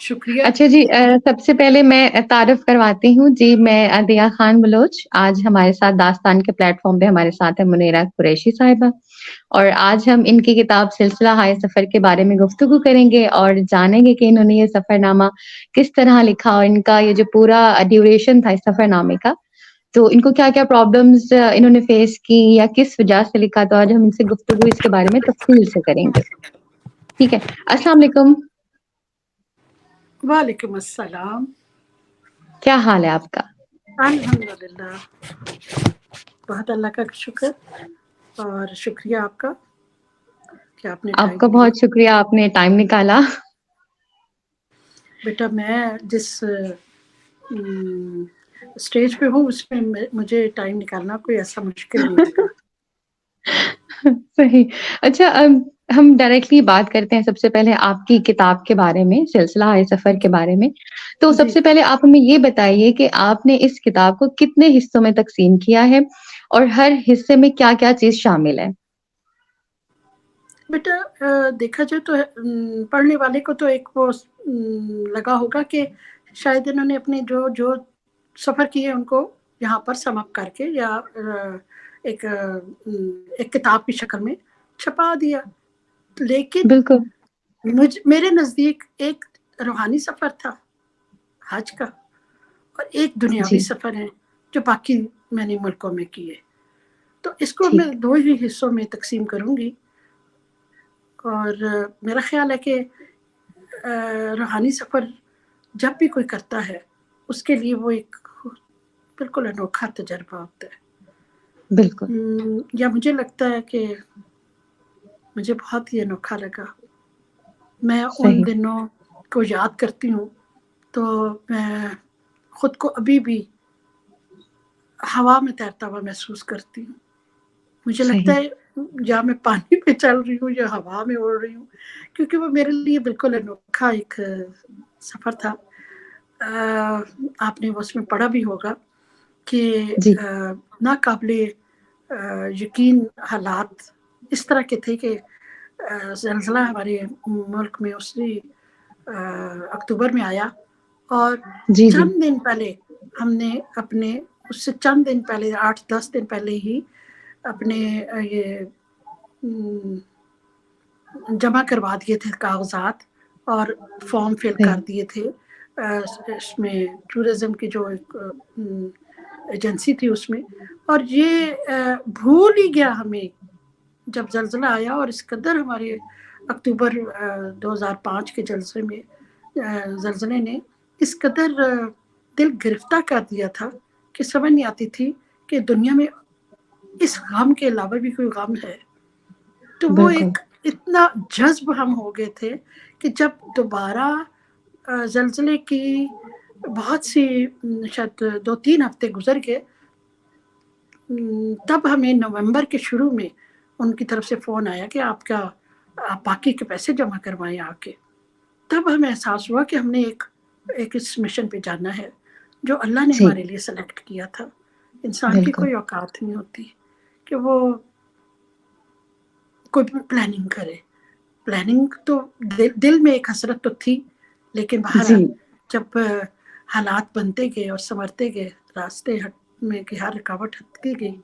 شکریہ. اچھا جی، سب سے پہلے میں تعارف کرواتی ہوں جی. میں دیا خان بلوچ. آج ہمارے ساتھ داستان کے پلیٹ فارم پہ ہمارے ساتھ ہے منیرہ قریشی صاحبہ، اور آج ہم ان کی کتاب سلسلہ ہائے سفر کے بارے میں گفتگو کریں گے اور جانیں گے کہ انہوں نے یہ سفر نامہ کس طرح لکھا، اور ان کا یہ جو پورا ڈیوریشن تھا اس سفر نامے کا، تو ان کو کیا کیا پرابلمز انہوں نے فیس کی یا کس وجہ سے لکھا. تو آج ہم ان سے گفتگو اس کے بارے میں تفصیل سے کریں گے. ٹھیک ہے، السلام علیکم. وعلیکم السلام. کیا حال ہے آپ کا؟ الحمدللہ، بہت اللہ کا شکر اور شکریہ آپ کا کہ آپ نے آپ کا ٹائم لیا. بہت شکریہ، آپ نے ٹائم نکالا. بیٹا میں جس اسٹیج پہ ہوں اس میں مجھے ٹائم نکالنا کوئی ایسا مشکل نہیں لگا. صحیح. اچھا، ہم ڈائریکٹلی بات کرتے ہیں سب سے پہلے آپ کی کتاب کے بارے میں، سلسلہ ہائے سفر کے بارے میں. تو سب جی سے پہلے آپ ہمیں یہ بتائیے کہ آپ نے اس کتاب کو کتنے حصوں میں تقسیم کیا ہے اور ہر حصے میں کیا کیا چیز شامل ہے؟ بیٹا دیکھا جائے تو پڑھنے والے کو تو ایک وہ لگا ہوگا کہ شاید انہوں نے اپنے جو سفر کیے ان کو یہاں پر سم اپ کر کے یا ایک کتاب کی شکل میں چھپا دیا. لیکن بالکل. میرے نزدیک ایک روحانی سفر تھا حج کا، اور ایک دنیاوی جی سفر ہے جو باقی میں نے ملکوں میں کیے. تو اس کو میں ٹھیک. 2 ہی حصوں میں تقسیم کروں گی. اور میرا خیال ہے کہ روحانی سفر جب بھی کوئی کرتا ہے اس کے لیے وہ ایک بالکل انوکھا تجربہ ہوتا ہے. بالکل یا مجھے لگتا ہے کہ مجھے بہت ہی انوکھا لگا. میں ان صحیح. دنوں کو یاد کرتی ہوں تو میں خود کو ابھی بھی ہوا میں تیرتا ہوا محسوس کرتی ہوں. مجھے لگتا صحیح. ہے یا میں پانی پہ چل رہی ہوں یا ہوا میں اڑ رہی ہوں، کیونکہ وہ میرے لیے بالکل انوکھا ایک سفر تھا. آپ نے اس میں پڑھا بھی ہوگا کہ جی ناقابل یقین حالات اس طرح کے تھے کہ زلزلہ ہمارے ملک میں اسی اکتوبر میں آیا، اور جی جی. چند دن پہلے ہم نے اپنے اس سے چند دن پہلے 8-10 دن پہلے ہی اپنے یہ جمع کروا دیے تھے کاغذات اور فارم فل صحیح. کر دیے تھے اس میں ٹورزم کی جو ایک ایجنسی تھی اس میں. اور یہ بھول ہی گیا ہمیں جب زلزلہ آیا، اور اس قدر ہمارے اکتوبر 2005 کے زلزلے نے اس قدر دل گرفتہ کر دیا تھا کہ سمجھ نہیں آتی تھی کہ دنیا میں اس غم کے علاوہ بھی کوئی غم ہے. تو وہ بالکل. ایک اتنا جذب ہم ہو گئے تھے کہ جب دوبارہ زلزلے کی بہت سی شاید 2-3 ہفتے گزر گئے، تب ہمیں نومبر کے شروع میں ان کی طرف سے فون آیا کہ آپ باقی کے پیسے جمع کروائیں آ کے. تب ہمیں احساس ہوا کہ ہم نے ایک اس مشن پہ جانا ہے جو اللہ نے جی ہمارے لیے سلیکٹ کیا تھا. انسان کی بالکل. کوئی اوقات نہیں ہوتی کہ وہ کوئی پلاننگ کرے. پلاننگ تو دل میں ایک حسرت تو تھی، لیکن جی بہرحال جب حالات بنتے گئے اور سنورتے گئے، راستے میں کی ہر رکاوٹ ہٹتی گئی،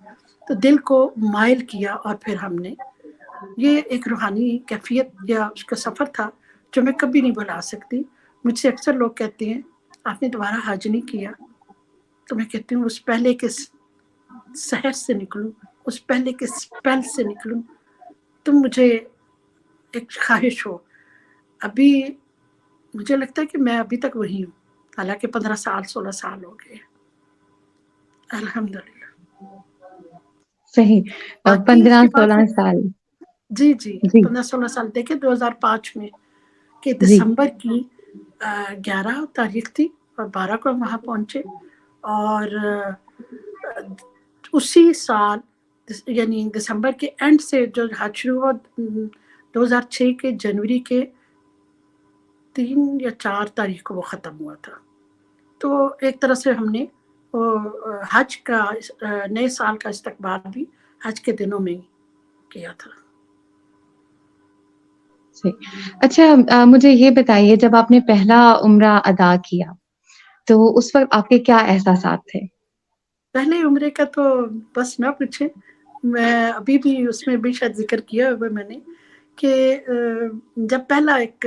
تو دل کو مائل کیا. اور پھر ہم نے یہ ایک روحانی کیفیت یا اس کا سفر تھا جو میں کبھی نہیں بھلا سکتی. مجھ سے اکثر لوگ کہتے ہیں آپ نے دوبارہ حج نہیں کیا؟ تو میں کہتی ہوں اس پہلے کے سحر سے نکلوں، اس پہلے کے سپیل سے نکلوں. تم مجھے ایک خواہش ہو. ابھی مجھے لگتا ہے کہ میں ابھی تک وہی ہوں، حالانکہ 15-16 سال ہو گئے الحمدللہ. صحیح. باقی اس کے بعد 15-16 سال. جی جی 15-16 سال دیکھیں 2005 میں کہ جی. دسمبر کی 11 تاریخ تھی اور 12 کو ہم وہاں پہنچے. اور اسی سال یعنی دسمبر کے اینڈ سے جو حج شروع ہوا 2006 کے جنوری کے 3 یا 4 تاریخ کو وہ ختم ہوا تھا. تو ایک طرح سے ہم نے حج کا نئے سال کا استقبال بھی حج کے دنوں میں ہی کیا تھا. صحیح۔ اچھا مجھے یہ بتائیے جب آپ نے پہلا عمرہ ادا کیا تو اس وقت آپ کے کیا احساسات تھے؟ پہلے عمرے کا تو بس نہ پوچھیں، میں ابھی بھی اس میں بھی شاید ذکر کیا ہوا میں نے کہ جب پہلا ایک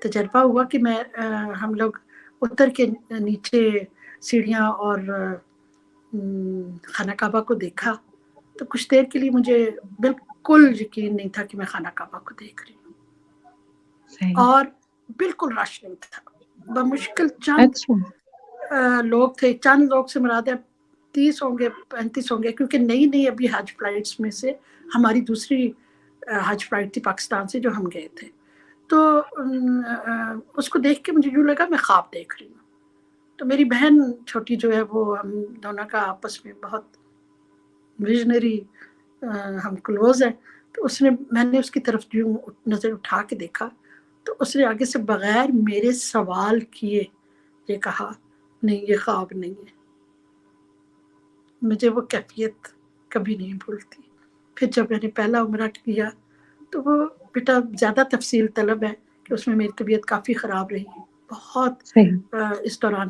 تجربہ ہوا کہ میں ہم لوگ اتر کے نیچے سیڑھیاں اور خانہ کعبہ کو دیکھا تو کچھ دیر کے لیے مجھے بالکل یقین نہیں تھا کہ میں خانہ کعبہ کو دیکھ رہی ہوں، صحیح۔ اور بالکل رش نہیں تھا، بمشکل چند اچھا۔ لوگ تھے، چند لوگ سے مراد ہے 30 ہوں گے 35 ہوں گے، کیونکہ نئی نئی ابھی حج فلائٹس میں سے ہماری دوسری حج فلائٹ تھی پاکستان سے جو ہم گئے تھے، تو اس کو دیکھ کے مجھے یوں لگا میں خواب دیکھ رہی ہوں۔ تو میری بہن چھوٹی جو ہے وہ ہم دونوں کا آپس میں بہت ویژنری ہم کلوز ہیں، تو میں نے اس کی طرف یوں نظر اٹھا کے دیکھا تو اس نے آگے سے بغیر میرے سوال کیے یہ کہا نہیں یہ خواب نہیں ہے۔ مجھے وہ کیفیت کبھی نہیں بھولتی۔ پھر جب میں نے پہلا عمرہ کیا تو وہ بیٹا زیادہ تفصیل طلب ہے کہ اس میں میری طبیعت کافی خراب رہی، بہت صحیح۔ اس دوران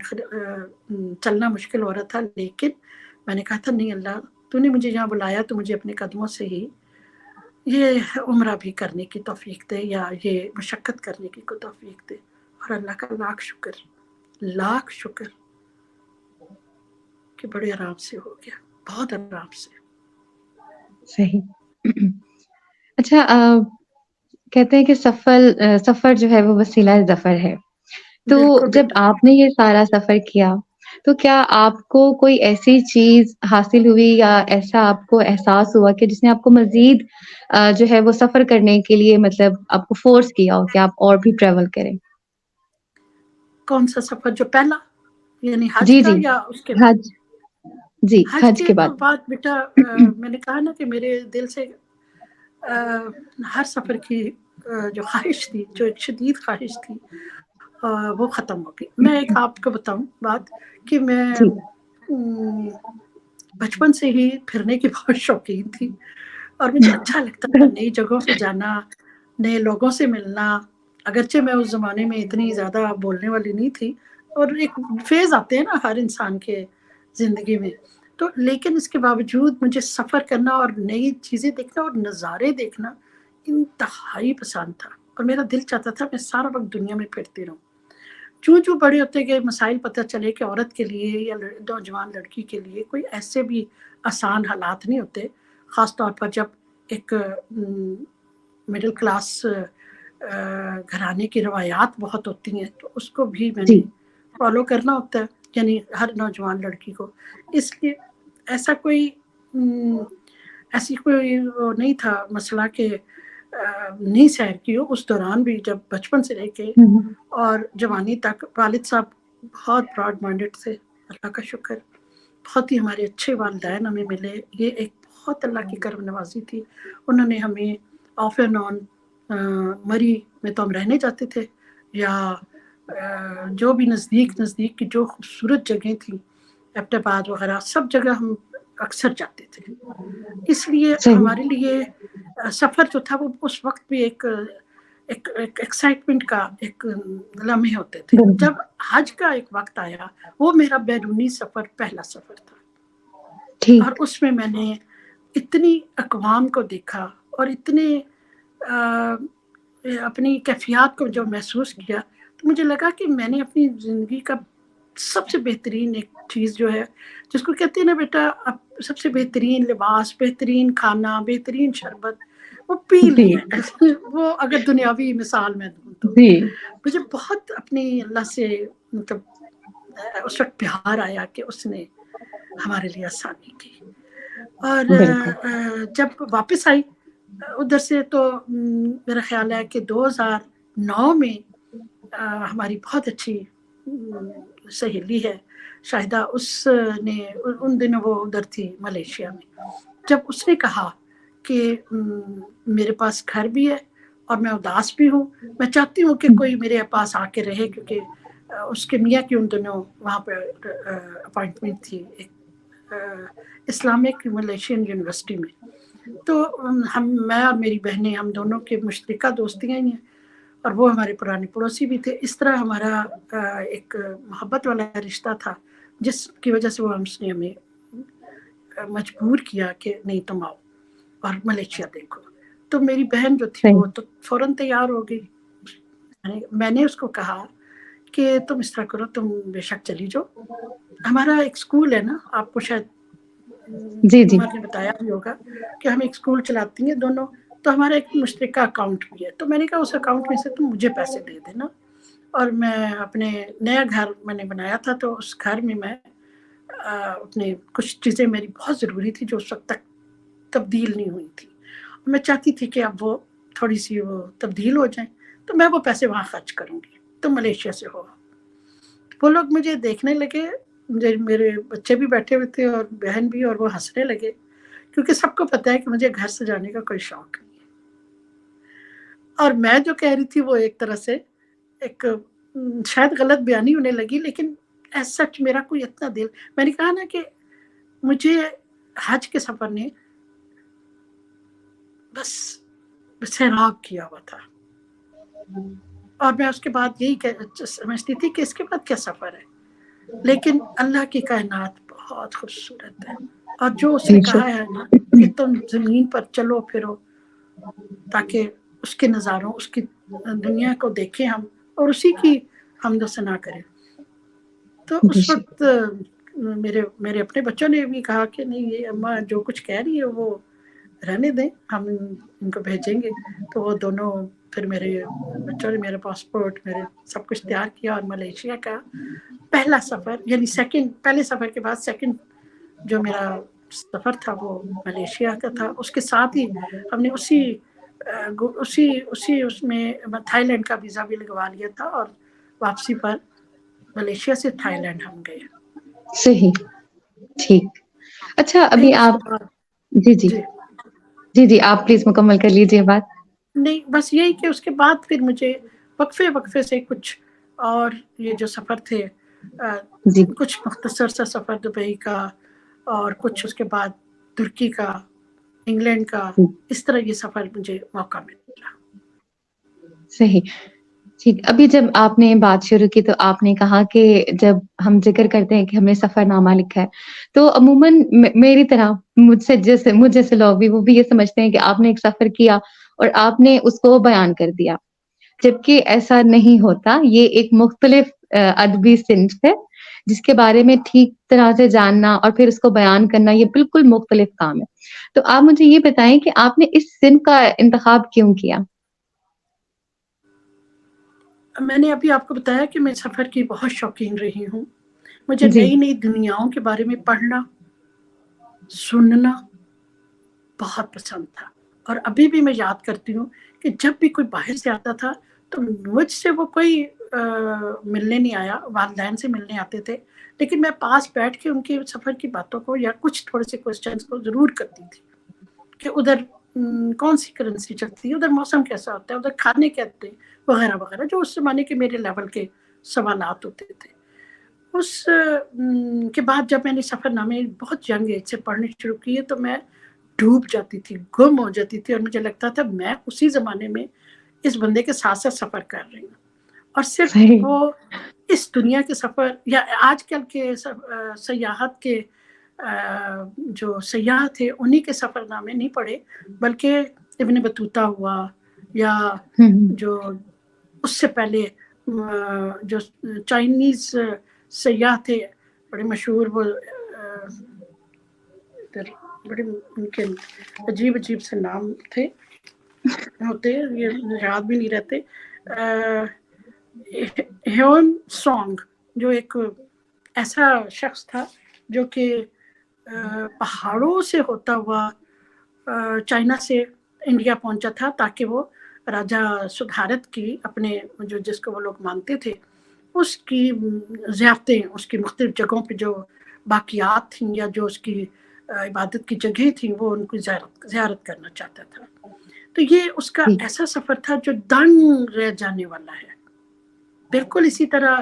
چلنا مشکل ہو رہا تھا، لیکن میں نے کہا تھا نہیں اللہ تو نے مجھے یہاں بلایا تو مجھے اپنے قدموں سے ہی یہ عمرہ بھی کرنے کی توفیق دے یا یہ مشقت کرنے کی کو توفیق دے، اور اللہ کا لاکھ شکر کہ بڑے آرام سے ہو گیا، بہت آرام سے۔ صحیح۔ اچھا کہتے ہیں کہ سفر جو ہے وہ وسیلہ ظفر ہے، تو بالکل جب بیٹا، آپ نے یہ سارا سفر کیا تو کیا آپ کو کوئی ایسی چیز حاصل ہوئی یا ایسا آپ کو احساس ہوا کہ جس نے آپ کو مزید جو ہے وہ سفر کرنے کے لیے مطلب آپ کو فورس کیا ہو کہ آپ اور بھی ٹریول کریں؟ کون سا سفر؟ جو پہلا یعنی حج جی کا جی، یا اس کے بعد؟ حج، جی حج حج کے کے بعد۔ بعد بیٹا میں نے کہا نا کہ میرے دل سے ہر سفر کی جو خواہش تھی، جو ایک شدید خواہش تھی وہ ختم ہو گئی۔ میں ایک آپ کو بتاؤں بات کہ میں جی بچپن سے ہی پھرنے کی بہت شوقین تھی، اور مجھے اچھا لگتا تھا نئی جگہوں پہ جانا، نئے لوگوں سے ملنا، اگرچہ میں اس زمانے میں اتنی زیادہ بولنے والی نہیں تھی، اور ایک فیز آتے ہیں نا ہر انسان کے زندگی میں، تو لیکن اس کے باوجود مجھے سفر کرنا اور نئی چیزیں دیکھنا اور نظارے دیکھنا انتہائی پسند تھا، اور میرا دل چاہتا تھا میں سارا وقت دنیا میں پھرتی رہوں۔ جو بڑے ہوتے گئے مسائل پتہ چلے کہ عورت کے لیے یا نوجوان لڑکی کے لیے کوئی ایسے بھی آسان حالات نہیں ہوتے، خاص طور پر جب ایک مڈل کلاس گھرانے کی روایات بہت ہوتی ہیں تو اس کو بھی میں جی نے فالو کرنا ہوتا ہے، یعنی ہر نوجوان لڑکی کو۔ اس لیے ایسا کوئی ایسی کوئی وہ نہیں تھا مسئلہ کہ نہیں سیر کی ہو۔ اس دوران بھی جب بچپن سے لے کے اور جوانی تک والد صاحب بہت براڈ مائنڈڈ تھے، اللہ کا شکر، بہت ہی ہمارے اچھے والدین ہمیں ملے، یہ ایک بہت اللہ کی کرم نوازی تھی۔ انہوں نے ہمیں آف اینڈ آن مری میں تو ہم رہنے جاتے تھے، یا جو بھی نزدیک کی جو خوبصورت جگہیں تھیں ایبٹ آباد وغیرہ سب جگہ ہم اکثر جاتے تھے۔ اس لیے صحیح۔ ہمارے لیے سفر جو تھا وہ اس وقت بھی ایک ایکسائٹمنٹ کا ایک لمحے ہوتے تھے۔ بالکل جب حج کا ایک وقت آیا وہ میرا بیرونی سفر پہلا سفر تھا، اور ٹھیک۔ اس میں میں نے اتنی اقوام کو دیکھا اور اتنے اپنی کیفیات کو جو محسوس کیا تو مجھے لگا کہ میں نے اپنی زندگی کا سب سے بہترین ایک چیز جو ہے جس کو کہتے ہیں نا بیٹا سب سے بہترین لباس، بہترین کھانا، بہترین شربت وہ پی جی لیا ہے وہ اگر دنیاوی مثال میں دوں تو جی مجھے بہت اپنی اللہ سے مطلب اس وقت پیار آیا کہ اس نے ہمارے لیے آسانی کی۔ اور بالکل جب واپس آئی ادھر سے تو میرا خیال ہے کہ 2009 میں ہماری بہت اچھی سہیلی ہے شاہدہ، اس نے ان دنوں وہ ادھر تھی ملیشیا میں، جب اس نے کہا کہ میرے پاس گھر بھی ہے اور میں اداس بھی ہوں، میں چاہتی ہوں کہ کوئی میرے پاس آ کے رہے، کیونکہ اس کے میاں کی ان دنوں وہاں پہ اپائنٹمنٹ تھی ایک اسلامک ملیشین یونیورسٹی میں، تو میں اور میری بہنیں ہم دونوں کے مشترکہ دوستیاں ہی ہیں، اور وہ ہمارے پرانے پڑوسی بھی تھے. اس طرح ہمارا ایک محبت والا رشتہ تھا جس کی وجہ سے وہ ہم نے ہمیں مجبور کیا کہ نہیں تم آؤ اور ملیشیا دیکھو. تو میری بہن جو تھی وہ تو فوراً تیار ہو گئی. میں نے اس کو کہا کہ تم اس طرح کرو، تم بے شک چلی جاؤ. ہمارا ایک اسکول ہے نا، آپ کو شاید جی جی عمر نے بتایا بھی ہوگا کہ ہم ایک اسکول چلاتی ہیں دونوں، تو ہمارا ایک مشترکہ اکاؤنٹ بھی ہے. تو میں نے کہا اس اکاؤنٹ میں سے تم مجھے پیسے دے دینا، اور میں اپنے نیا گھر میں نے بنایا تھا، تو اس گھر میں اپنے کچھ چیزیں میری بہت ضروری تھی جو اس وقت تک تبدیل نہیں ہوئی تھی. میں چاہتی تھی کہ اب وہ تھوڑی سی وہ تبدیل ہو جائیں، تو میں وہ پیسے وہاں خرچ کروں گی، تو ملیشیا سے ہو. وہ لوگ مجھے دیکھنے لگے، میرے بچے بھی بیٹھے ہوئے تھے اور بہن بھی، اور وہ ہنسنے لگے کیونکہ سب کو پتا ہے کہ مجھے گھر سے جانے کا کوئی شوق نہیں ہے. اور میں جو کہہ رہی تھی وہ ایک طرح سے ایک شاید غلط بیانی ہونے لگی، لیکن ایز سچ میرا کوئی اتنا دل، میں نے کہا نا کہ مجھے حج کے سفر نے بس سیراب کیا ہوا تھا، اور میں اس کے بعد یہی سمجھتی تھی کہ اس کے بعد کیا سفر ہے. لیکن اللہ کی کائنات بہت خوبصورت ہے، اور جو اس نے کہا ہے نا کہ تم زمین پر چلو پھرو تاکہ اس کے نظاروں، اس کی دنیا کو دیکھیں ہم، اور اسی کی حمد و ثنا کریں. تو اس وقت میرے اپنے بچوں نے بھی کہا کہ نہیں، یہ اماں جو کچھ کہہ رہی ہے وہ رہنے دیں، ہم ان کو بھیجیں گے. تو وہ دونوں پھر میرے بچوں نے میرا پاسپورٹ، میرے سب کچھ تیار کیا، اور ملیشیا کا پہلا سفر، یعنی پہلے سفر کے بعد سیکنڈ جو میرا سفر تھا وہ ملیشیا کا تھا. اس کے ساتھ ہی ہم نے اس میں تھائی لینڈ کا ویزا بھی لگوا لیا تھا، اور واپسی پر ملیشیا سے تھائی لینڈ ہم گئے. صحیح، ٹھیک. اچھا ابھی پھر اس کے آپ، بعد جی جی جی جی آپ پلیز مکمل کر لیجیے بات. نہیں، بس یہی کہ اس کے بعد پھر مجھے وقفے سے کچھ اور یہ جو سفر تھے، جی کچھ مختصر سا سفر دبئی کا، اور کچھ اس کے بعد ترکی کا، انگلینڈ کا، اس طرح یہ سفر مجھے موقع ملا. صحیح، ٹھیک. ابھی جب آپ نے بات شروع کی تو آپ نے کہا کہ جب ہم ذکر کرتے ہیں کہ ہم نے سفر نامہ لکھا ہے تو عموماً میری طرح مجھ جیسے لوگ بھی وہ بھی یہ سمجھتے ہیں کہ آپ نے ایک سفر کیا اور آپ نے اس کو بیان کر دیا، جبکہ ایسا نہیں ہوتا. یہ ایک مختلف ادبی صنف ہے جس کے بارے میں ٹھیک طرح سے جاننا اور پھر اس کو بیان کرنا یہ بالکل مختلف کام ہے. تو آپ مجھے یہ بتائیں کہ آپ نے اس صنف کا انتخاب کیوں کیا؟ میں نے ابھی آپ کو بتایا کہ میں سفر کی بہت شوقین رہی ہوں. مجھے جی نئی نئی دنیاؤں کے بارے میں پڑھنا، سننا بہت پسند تھا. اور ابھی بھی میں یاد کرتی ہوں کہ جب بھی کوئی باہر سے آتا تھا تو مجھ سے وہ کوئی ملنے نہیں آیا، والدین سے ملنے آتے تھے، لیکن میں پاس بیٹھ کے ان کے سفر کی باتوں کو یا کچھ تھوڑے سے کوسچنس کو ضرور کرتی تھی کہ ادھر کون سی کرنسی چلتی ہے، ادھر موسم کیسا ہوتا ہے، ادھر کھانے کہتے ہیں، وغیرہ وغیرہ، جو اس زمانے کے میرے لیول کے سوالات ہوتے تھے. اس کے بعد جب میں نے سفر نامے بہت ینگ ایج سے پڑھنے شروع کیے تو میں ڈوب جاتی تھی، گم ہو جاتی تھی، اور مجھے لگتا تھا میں اسی زمانے میں اس بندے کے ساتھ ساتھ سفر کر رہی ہوں. اور صرف صحیح. وہ اس دنیا کے سفر یا آج کل کے سیاحت کے جو سیاح تھے انہی کے سفر نامے نہیں پڑھے، بلکہ ابن بطوطہ ہوا، یا جو اس سے پہلے جو چائنیز سیاح تھے بڑے مشہور، وہ بڑے ان کے عجیب سے نام ہوتے یہ یاد بھی نہیں رہتے. ہیون سونگ جو ایک ایسا شخص تھا جو کہ پہاڑوں سے ہوتا ہوا چائنا سے انڈیا پہنچا تھا تاکہ وہ راجہ سدھارت کی اپنے جو جس کو وہ لوگ مانتے تھے اس کی ضیافتیں، اس کی مختلف جگہوں پہ جو باقیات تھیں یا جو اس کی عبادت کی جگہیں تھیں وہ ان کی زیارت کرنا چاہتا تھا. تو یہ اس کا ایسا سفر تھا جو دنگ رہ جانے والا ہے. بالکل اسی طرح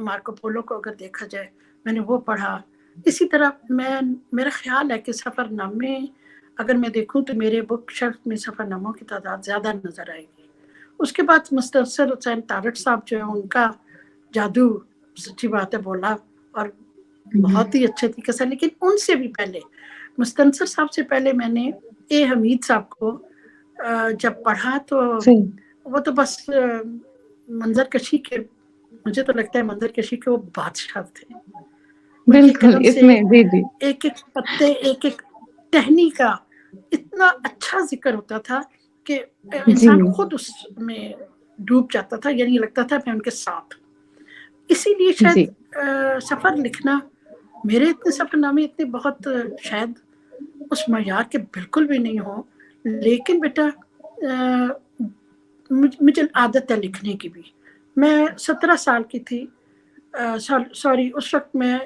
مارکو پولو کو اگر دیکھا جائے، میں نے وہ پڑھا. اسی طرح میرا خیال ہے کہ سفر نامے اگر میں دیکھوں تو میرے بک شیلف میں سفر ناموں کی تعداد زیادہ نظر آئے گی. اس کے بعد مستنصر حسین تارڑ صاحب جو ہے ان کا جادو سچی بات ہے بولا اور بہت ہی اچھے طریقے سے. لیکن ان سے بھی پہلے مستنصر صاحب سے پہلے میں نے اے حمید صاحب کو جب پڑھا تو وہ تو بس منظر کشی کے، مجھے تو لگتا ہے منظر کشی کے وہ بادشاہ تھے. ان کی بالکل قلم اس سے میں جی جی ایک ایک پتے ایک ایک ٹہنی کا اتنا اچھا ذکر ہوتا تھا کہ جی انسان خود اس میں ڈوب جاتا تھا، یعنی لگتا تھا میں ان کے ساتھ. اسی لیے جی شاید سفر لکھنا، میرے اتنے سفر نامے اتنے بہت شاید اس معیار کے بالکل بھی نہیں ہوں، لیکن بیٹا مجھے عادت ہے لکھنے کی بھی. میں 17 سال کی تھی، سوری اس وقت میں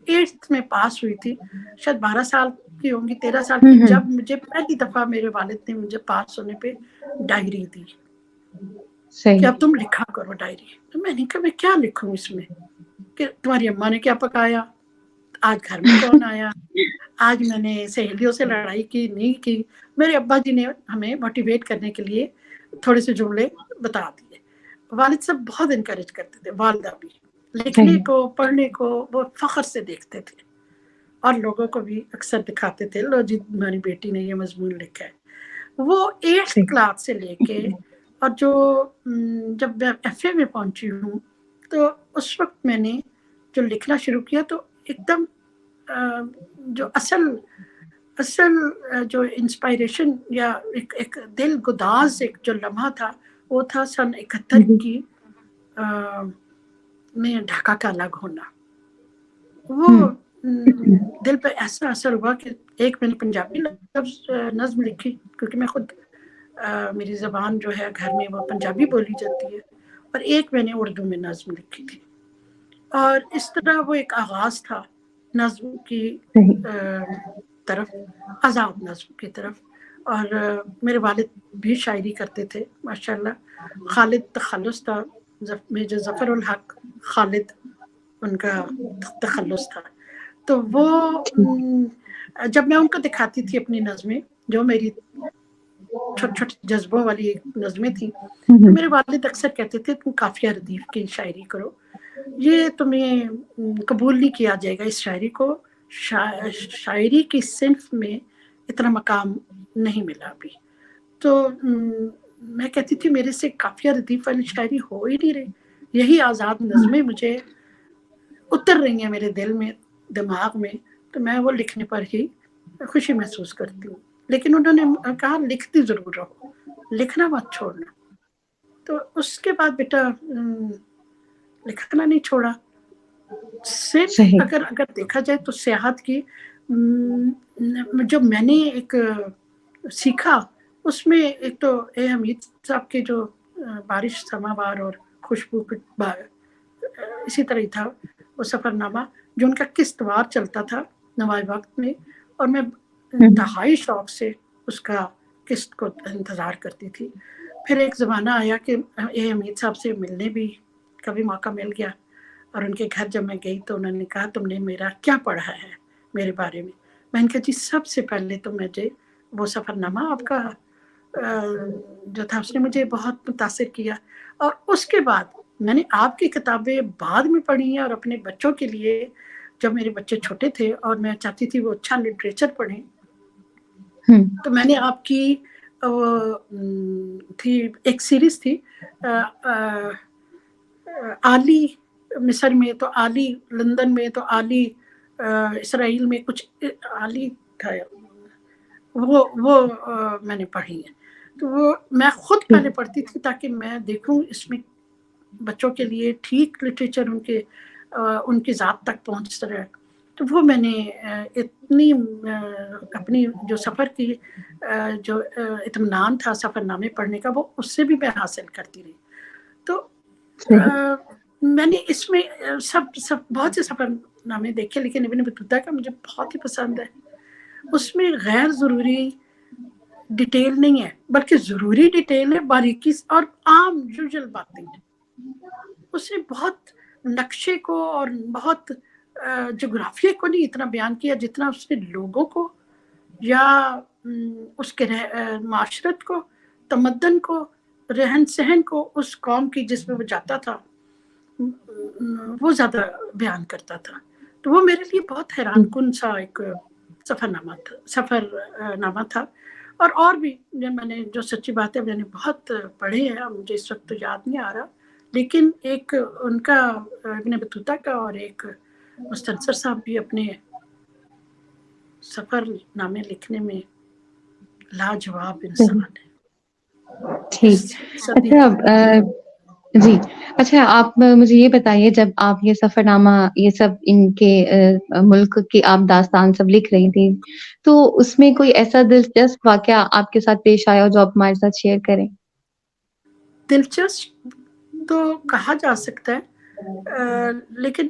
8th میں پاس ہوئی تھی، شاید 12 سال کی ہوں گی، 13 سال کی، جب مجھے پہلی دفعہ میرے والد نے مجھے پاس ہونے پہ ڈائری دی کہ صحیح اب تم لکھا کرو ڈائری. تو میں نے کہا میں کیا لکھوں اس میں، کہ تمہاری اماں نے کیا پکایا، آج گھر میں کون آیا، آج میں نے سہیلیوں سے لڑائی کی نہیں کی. میرے ابا جی نے ہمیں موٹیویٹ کرنے کے لیے تھوڑے سے جملے بتا دیے. والد صاحب بہت انکریج کرتے تھے، والدہ بھی لکھنے صحیح کو پڑھنے کو وہ فخر سے دیکھتے تھے، اور لوگوں کو بھی اکثر دکھاتے تھے لو جی ہماری بیٹی نے یہ مضمون لکھا ہے. وہ 8th صحیح کلاس سے لے کے اور جو جب میں ایف اے میں پہنچی ہوں تو اس وقت میں نے جو لکھنا شروع کیا تو ایک دم جو اصل جو انسپائریشن یا ایک دل گداز ایک جو لمحہ تھا وہ تھا سن 71 جی کی میں ڈھاکہ کا الگ ہونا. وہ دل پہ ایسا اثر ہوا کہ ایک میں نے پنجابی لفظ نظم لکھی کیونکہ میں خود میری زبان جو ہے گھر میں وہ پنجابی بولی جاتی ہے، اور ایک میں نے اردو میں نظم لکھی تھی. اور اس طرح وہ ایک آغاز تھا نظم کی صحیح طرف، آزاد نظم کی طرف. اور میرے والد بھی شاعری کرتے تھے ماشاءاللہ. خالد تخلص تھا، میجر ظفر الحق خالد ان کا تخلص تھا. تو وہ جب میں ان کو دکھاتی تھی اپنی نظمیں جو میری چھوٹے چھوٹے جذبوں والی نظمیں تھیں، تو میرے والد اکثر کہتے تھے تم قافیہ ردیف کی شاعری کرو، یہ تمہیں قبول نہیں کیا جائے گا، اس شاعری کو شاعری کی صنف میں اتنا مقام نہیں ملا ابھی. تو میں کہتی تھی میرے سے قافیہ ردیف والی شاعری ہو ہی نہیں رہی، یہی آزاد نظمیں مجھے اتر رہی ہیں میرے دل میں دماغ میں، تو میں وہ لکھنے پر ہی خوشی محسوس کرتی ہوں. لیکن انہوں نے کہا لکھتی ضرور رہو، لکھنا مت چھوڑنا. تو اس کے بعد بیٹا لکھنا نہیں چھوڑا. صرف صحیح اگر دیکھا جائے تو سیاحت کی جو میں نے ایک سیکھا اس میں ایک تو اے حمید صاحب کے جو بارش سماوار اور خوشبو اسی طرح ہی تھا وہ سفر نامہ جو ان کا قسطوار چلتا تھا نوائے وقت میں، اور میں انتہائی شوق سے اس کا قسط کو انتظار کرتی تھی. پھر ایک زمانہ آیا کہ اے حمید صاحب سے ملنے بھی کبھی موقع مل گیا، اور ان کے گھر جب میں گئی تو انہوں نے کہا تم نے میرا کیا پڑھا ہے میرے بارے میں. میں نے کہا جی سب سے پہلے تو مجھے وہ سفر نامہ آپ کا جو تھا اس نے مجھے بہت متاثر کیا، اور اس کے بعد میں نے آپ کی کتابیں بعد میں پڑھی ہیں، اور اپنے بچوں کے لیے جب میرے بچے چھوٹے تھے اور میں چاہتی تھی وہ اچھا لٹریچر پڑھیں تو میں نے آپ کی تھی ایک سیریز تھی عالی مصر میں تو عالی لندن میں تو عالی اسرائیل میں کچھ عالی تھا، وہ میں نے پڑھی ہے. تو وہ میں خود پہلے پڑھتی تھی تاکہ میں دیکھوں اس میں بچوں کے لیے ٹھیک لٹریچر ان کی ذات تک پہنچ رہا. تو وہ میں نے اتنی اپنی جو سفر کی جو اطمینان تھا سفر نامے پڑھنے کا وہ اس سے بھی میں حاصل کرتی رہی. تو میں نے اس میں سب بہت سے سفر نامے دیکھے، لیکن ابن بطوطہ کا مجھے بہت ہی پسند ہے. اس میں غیر ضروری ڈیٹیل نہیں ہے بلکہ ضروری ڈیٹیل ہے، باریکی اور عام یوزل باتیں ہیں. اس نے بہت نقشے کو اور بہت جغرافیے کو نہیں اتنا بیان کیا جتنا اس نے لوگوں کو یا اس کے معاشرت کو، تمدن کو، رہن سہن کو اس قوم کی جس میں وہ جاتا تھا وہ زیادہ بیان کرتا تھا. تو وہ میرے لیے بہت حیران کن سا ایک سفر نامہ تھا. اور بھی میں نے جو سچی بات ہے میں نے بہت پڑھے ہیں، مجھے اس وقت تو یاد نہیں آ رہا، لیکن ایک ان کا ابن بطوطہ کا اور ایک مستنصر صاحب بھی اپنے سفر نامے لکھنے میں لاجواب انسان ہے. ٹھیک. اچھا جی اچھا، آپ مجھے یہ بتائیے، جب آپ یہ سفر نامہ یہ سب ان کے ملک کی آپ داستان سب لکھ رہی تھی، تو اس میں کوئی ایسا دلچسپ واقعہ آپ کے ساتھ پیش آیا ہو جو آپ ہمارے ساتھ شیئر کریں؟ دلچسپ تو کہا جا سکتا ہے، لیکن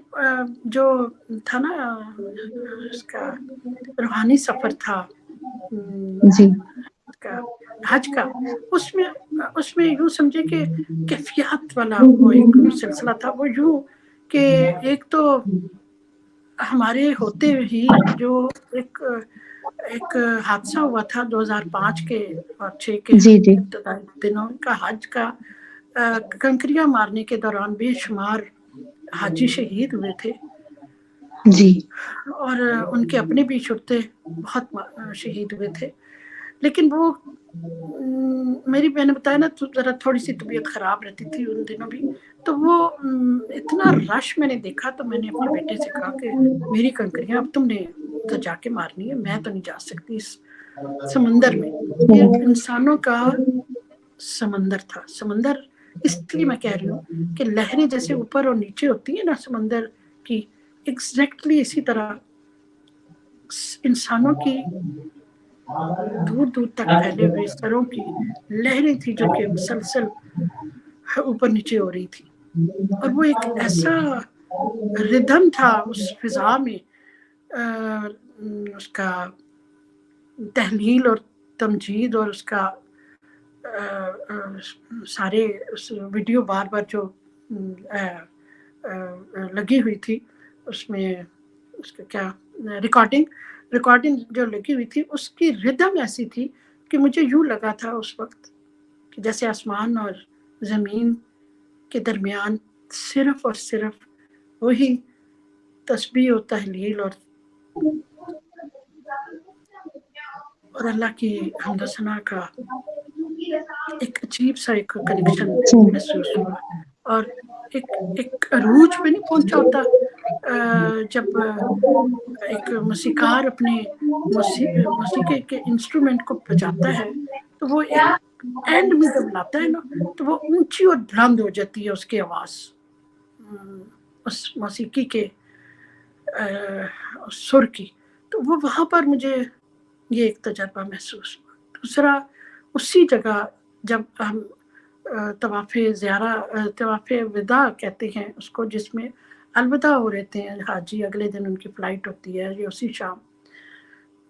جو تھا نا اس کا روحانی سفر تھا جی حج کا، اس میں یوں سمجھے کہ کیفیات والا وہ ایک سلسلہ تھا. وہ یوں کہ ایک تو ہمارے ہوتے ہی جو ایک حادثہ ہوا تھا 2005 کے اور 6 کے جی جی ابتدائی دنوں کا، حج کا کنکریاں مارنے کے دوران بے شمار حاجی شہید ہوئے تھے، جی اور ان کے اپنے بھی شرطے بہت شہید ہوئے تھے. لیکن وہ میں نے بتایا نا ذرا تھوڑی سی طبیعت خراب رہتی تھی ان دنوں بھی، تو وہ اتنا رش میں نے دیکھا، تو میں نے اپنے بیٹے سے کہا کہ میری کنکریاں اب تم نے ادھر جا کے مارنی ہے، میں تو نہیں جا سکتی اس سمندر میں. یہ انسانوں کا سمندر تھا. سمندر اس لیے میں کہہ رہی ہوں کہ لہریں جیسے اوپر اور نیچے ہوتی ہیں نا سمندر کی، ایگزیکٹلی اسی طرح انسانوں کی دور دور تک پھیلے ہوئے سروں کی لہریں تھی جو کہ مسلسل اوپر نیچے ہو رہی تھی. اور وہ ایک ایسا ردھم تھا اس فضا میں، اس کا تحلیل اور تمجید اور اس کا سارے اس ویڈیو بار بار جو لگی ہوئی تھی، اس میں اس کا کیا ریکارڈنگ جو لگی ہوئی تھی، اس کی ردم ایسی تھی کہ مجھے یوں لگا تھا اس وقت کہ جیسے آسمان اور زمین کے درمیان صرف اور صرف وہی تسبیح و تحلیل اور اللہ کی حمد و ثنا کا ایک عجیب سا ایک کنیکشن محسوس ہوا. اور ایک عروج پہ نہیں پہنچا ہوتا جب ایک موسیقار اپنے موسیقی کے انسٹرومنٹ کو بجاتا ہے، تو وہ ایک اینڈ میں جب لاتا ہے نا تو وہ اونچی اور بلند ہو جاتی ہے اس کی آواز، اس موسیقی کے سر کی. تو وہ وہاں پر مجھے یہ ایک تجربہ محسوس ہوا. دوسرا اسی جگہ جب ہم طواف وداع کہتے ہیں اس کو، جس میں الوداع ہو رہتے ہیں حاجی، اگلے دن ان کی فلائٹ ہوتی ہے یا اسی شام.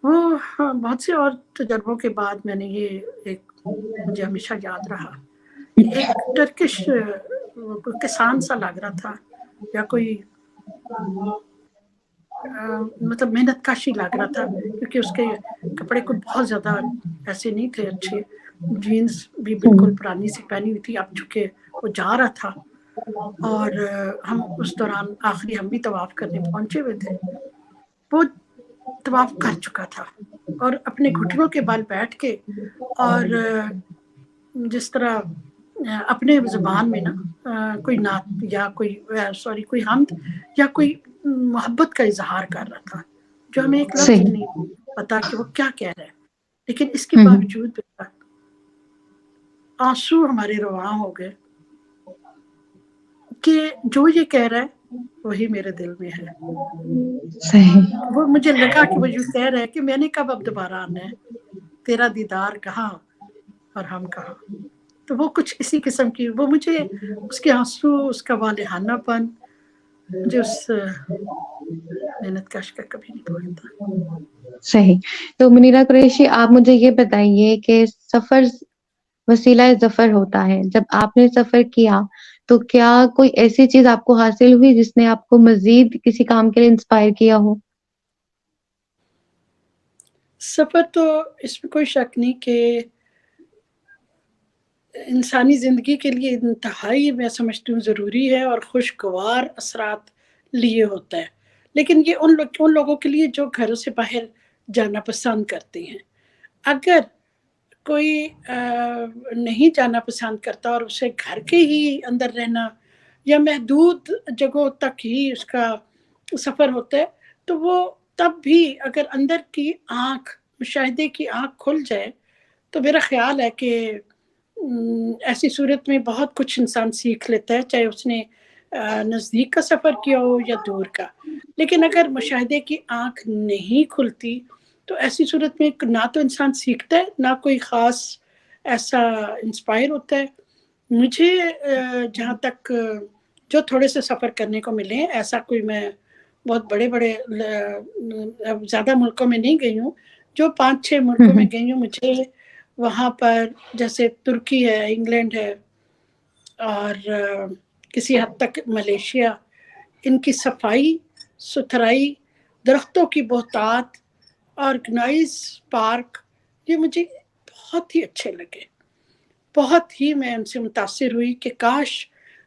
وہ بہت سے اور تجربوں کے بعد میں نے یہ ایک مجھے ہمیشہ یاد رہا کہ ایک ٹرکش کسان سا لگ رہا تھا، یا کوئی مطلب محنت کش ہی لگ رہا تھا، کیونکہ اس کے کپڑے کو بہت زیادہ ایسے نہیں تھے اچھے، جینز بھی بالکل پرانی سی پہنی ہوئی تھی. اب چونکہ وہ جا رہا تھا اور ہم اس دوران آخری ہم بھی طواف کرنے پہنچے ہوئے تھے، وہ طواف کر چکا تھا اور اپنے گھٹنوں کے بال بیٹھ کے، اور جس طرح اپنے زبان میں نا کوئی نعت یا کوئی حمد یا کوئی محبت کا اظہار کر رہا تھا، جو ہمیں ایک لفظ صحیح. نہیں پتا کہ وہ کیا کہہ رہا ہے. لیکن اس کے باوجود آنسو ہمارے رواں ہو گئے کہ جو یہ کہہ رہا ہے وہی میرے دل میں ہے. صحیح. وہ مجھے لگا کہ وہ یوں کہہ رہا ہے کہ میں نے کب اب دوبارہ آنا ہے، تیرا دیدار کہاں اور ہم کہاں. تو وہ کچھ اسی قسم کی، وہ مجھے اس کے آنسو، اس کا والہانہ پن مجھے اس محنت کش کا کبھی نہیں بھولتا. صحیح. تو منیرہ قریشی، آپ مجھے یہ بتائیے کہ سفر وسیلہ ظفر ہوتا ہے. جب آپ نے سفر کیا تو کیا کوئی ایسی چیز آپ کو حاصل ہوئی جس نے آپ کو مزید کسی کام کے لیے انسپائر کیا ہو؟ سفر تو اس میں کوئی شک نہیں کہ انسانی زندگی کے لیے انتہائی میں سمجھتی ہوں ضروری ہے اور خوشگوار اثرات لیے ہوتا ہے، لیکن یہ ان لوگوں کے لیے جو گھروں سے باہر جانا پسند کرتے ہیں۔ اگر کوئی نہیں جانا پسند کرتا اور اسے گھر کے ہی اندر رہنا یا محدود جگہوں تک ہی اس کا سفر ہوتا ہے، تو وہ تب بھی اگر اندر کی آنکھ، مشاہدے کی آنکھ کھل جائے تو میرا خیال ہے کہ ایسی صورت میں بہت کچھ انسان سیکھ لیتا ہے، چاہے اس نے نزدیک کا سفر کیا ہو یا دور کا۔ لیکن اگر مشاہدے کی آنکھ نہیں کھلتی تو ایسی صورت میں نہ تو انسان سیکھتا ہے، نہ کوئی خاص ایسا انسپائر ہوتا ہے۔ مجھے جہاں تک جو تھوڑے سے سفر کرنے کو ملے ہیں، ایسا کوئی میں بہت بڑے زیادہ ملکوں میں نہیں گئی ہوں، جو 5-6 ملکوں میں گئی ہوں، مجھے وہاں پر جیسے ترکی ہے، انگلینڈ ہے اور کسی حد تک ملیشیا، ان کی صفائی ستھرائی، درختوں کی بہتات، آرگنائز پارک، یہ مجھے بہت ہی اچھے لگے۔ بہت ہی میں ان سے متاثر ہوئی کہ کاش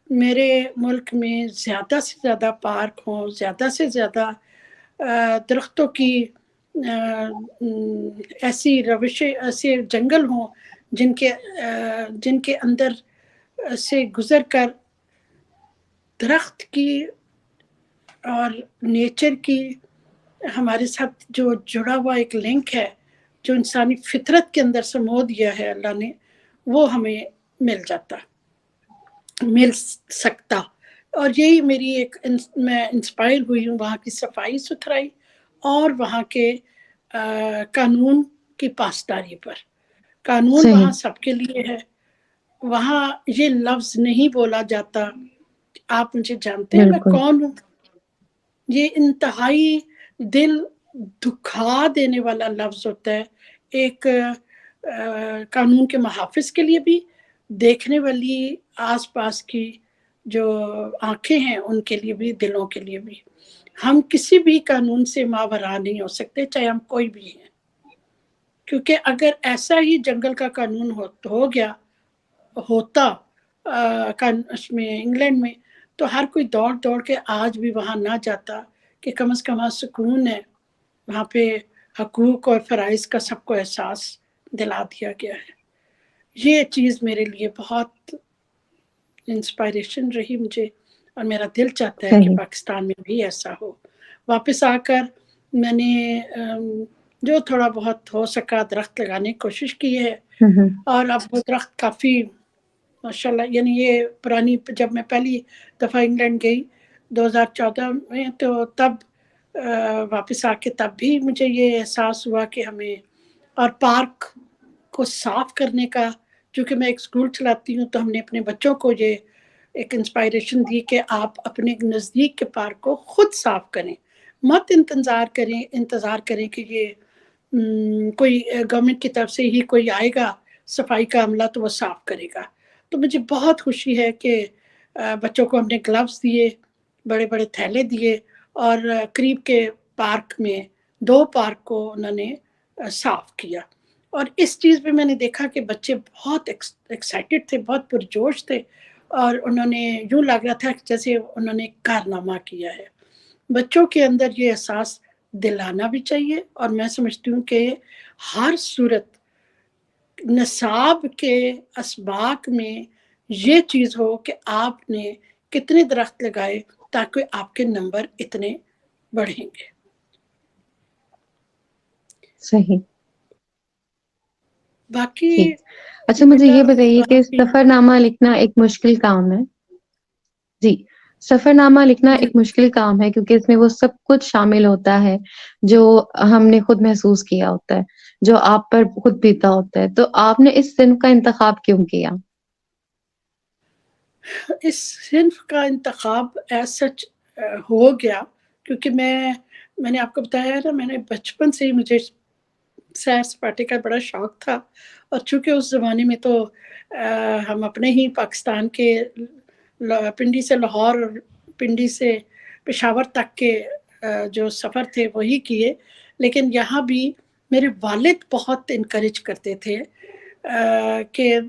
میرے ملک میں زیادہ سے زیادہ پارک ہوں، زیادہ سے زیادہ درختوں کی ایسی روشیں، ایسے جنگل ہوں جن کے اندر سے گزر کر درخت کی اور نیچر کی ہمارے ساتھ جو جڑا ہوا ایک لنک ہے، جو انسانی فطرت کے اندر سمو دیا ہے اللہ نے، وہ ہمیں مل سکتا۔ اور یہی میری میں انسپائر ہوئی ہوں وہاں کی صفائی ستھرائی اور وہاں کے قانون کی پاسداری پر۔ قانون صحیح، وہاں سب کے لیے ہے، وہاں یہ لفظ نہیں بولا جاتا آپ مجھے جانتے ہیں میں بالکل، کون ہوں۔ یہ انتہائی دل دکھا دینے والا لفظ ہوتا ہے، ایک قانون کے محافظ کے لیے بھی، دیکھنے والی آس پاس کی جو آنکھیں ہیں ان کے لیے بھی، دلوں کے لیے بھی۔ ہم کسی بھی قانون سے ماوراء نہیں ہو سکتے، چاہے ہم کوئی بھی ہیں، کیونکہ اگر ایسا ہی جنگل کا قانون ہوتا اس میں انگلینڈ میں، تو ہر کوئی دوڑ کے آج بھی وہاں نہ جاتا کہ کم از کم وہاں سکون ہے، وہاں پہ حقوق اور فرائض کا سب کو احساس دلا دیا گیا ہے۔ یہ چیز میرے لیے بہت انسپائریشن رہی مجھے، اور میرا دل چاہتا ہے کہ صحیح، پاکستان میں بھی ایسا ہو۔ واپس آ کر میں نے جو تھوڑا بہت ہو سکا درخت لگانے کی کوشش کی ہے، اور اب وہ درخت کافی ماشاءاللہ، یعنی یہ پرانی، جب میں پہلی دفعہ انگلینڈ گئی 2014 میں، تو تب واپس آ کے تب بھی مجھے یہ احساس ہوا کہ ہمیں، اور پارک کو صاف کرنے کا، چونکہ میں ایک اسکول چلاتی ہوں تو ہم نے اپنے بچوں کو یہ ایک انسپائریشن دی کہ آپ اپنے نزدیک کے پارک کو خود صاف کریں، مت انتظار کریں کہ یہ کوئی گورنمنٹ کی طرف سے ہی کوئی آئے گا صفائی کا عملہ تو وہ صاف کرے گا۔ تو مجھے بہت خوشی ہے کہ بچوں کو ہم نے گلوز دیے، بڑے بڑے تھیلے دیے، اور قریب کے پارک میں 2 پارک کو انہوں نے صاف کیا۔ اور اس چیز پہ میں نے دیکھا کہ بچے بہت ایکسائٹڈ تھے، بہت پرجوش تھے، اور انہوں نے یوں لگ رہا تھا جیسے انہوں نے کارنامہ کیا ہے۔ بچوں کے اندر یہ احساس دلانا بھی چاہیے، اور میں سمجھتی ہوں کہ ہر صورت نصاب کے اسباق میں یہ چیز ہو کہ آپ نے کتنے درخت لگائے تاکہ آپ کے نمبر اتنے بڑھیں گے۔ صحیح، باقی ٹھیک۔ اچھا مجھے بیٹا یہ بتائیے کہ آپ سفر نامہ لکھنا ایک مشکل کام ہے؟ جی، سفر نامہ لکھنا ایک مشکل کام ہے کیونکہ اس میں وہ سب کچھ شامل ہوتا ہے جو ہم نے خود محسوس کیا ہوتا ہے، جو آپ پر خود بیتا ہوتا ہے۔ تو آپ نے اس صنف کا انتخاب کیوں کیا؟ اس صنف کا انتخاب ایز سچ ہو گیا کیونکہ میں نے آپ کو بتایا نا، میں نے بچپن سے ہی مجھے سیر سپاٹے کا بڑا شوق تھا، اور چونکہ اس زمانے میں تو ہم اپنے ہی پاکستان کے پنڈی سے لاہور اور پنڈی سے پشاور تک کے جو سفر تھے وہی کیے، لیکن یہاں بھی میرے والد بہت انکریج کرتے تھے کہ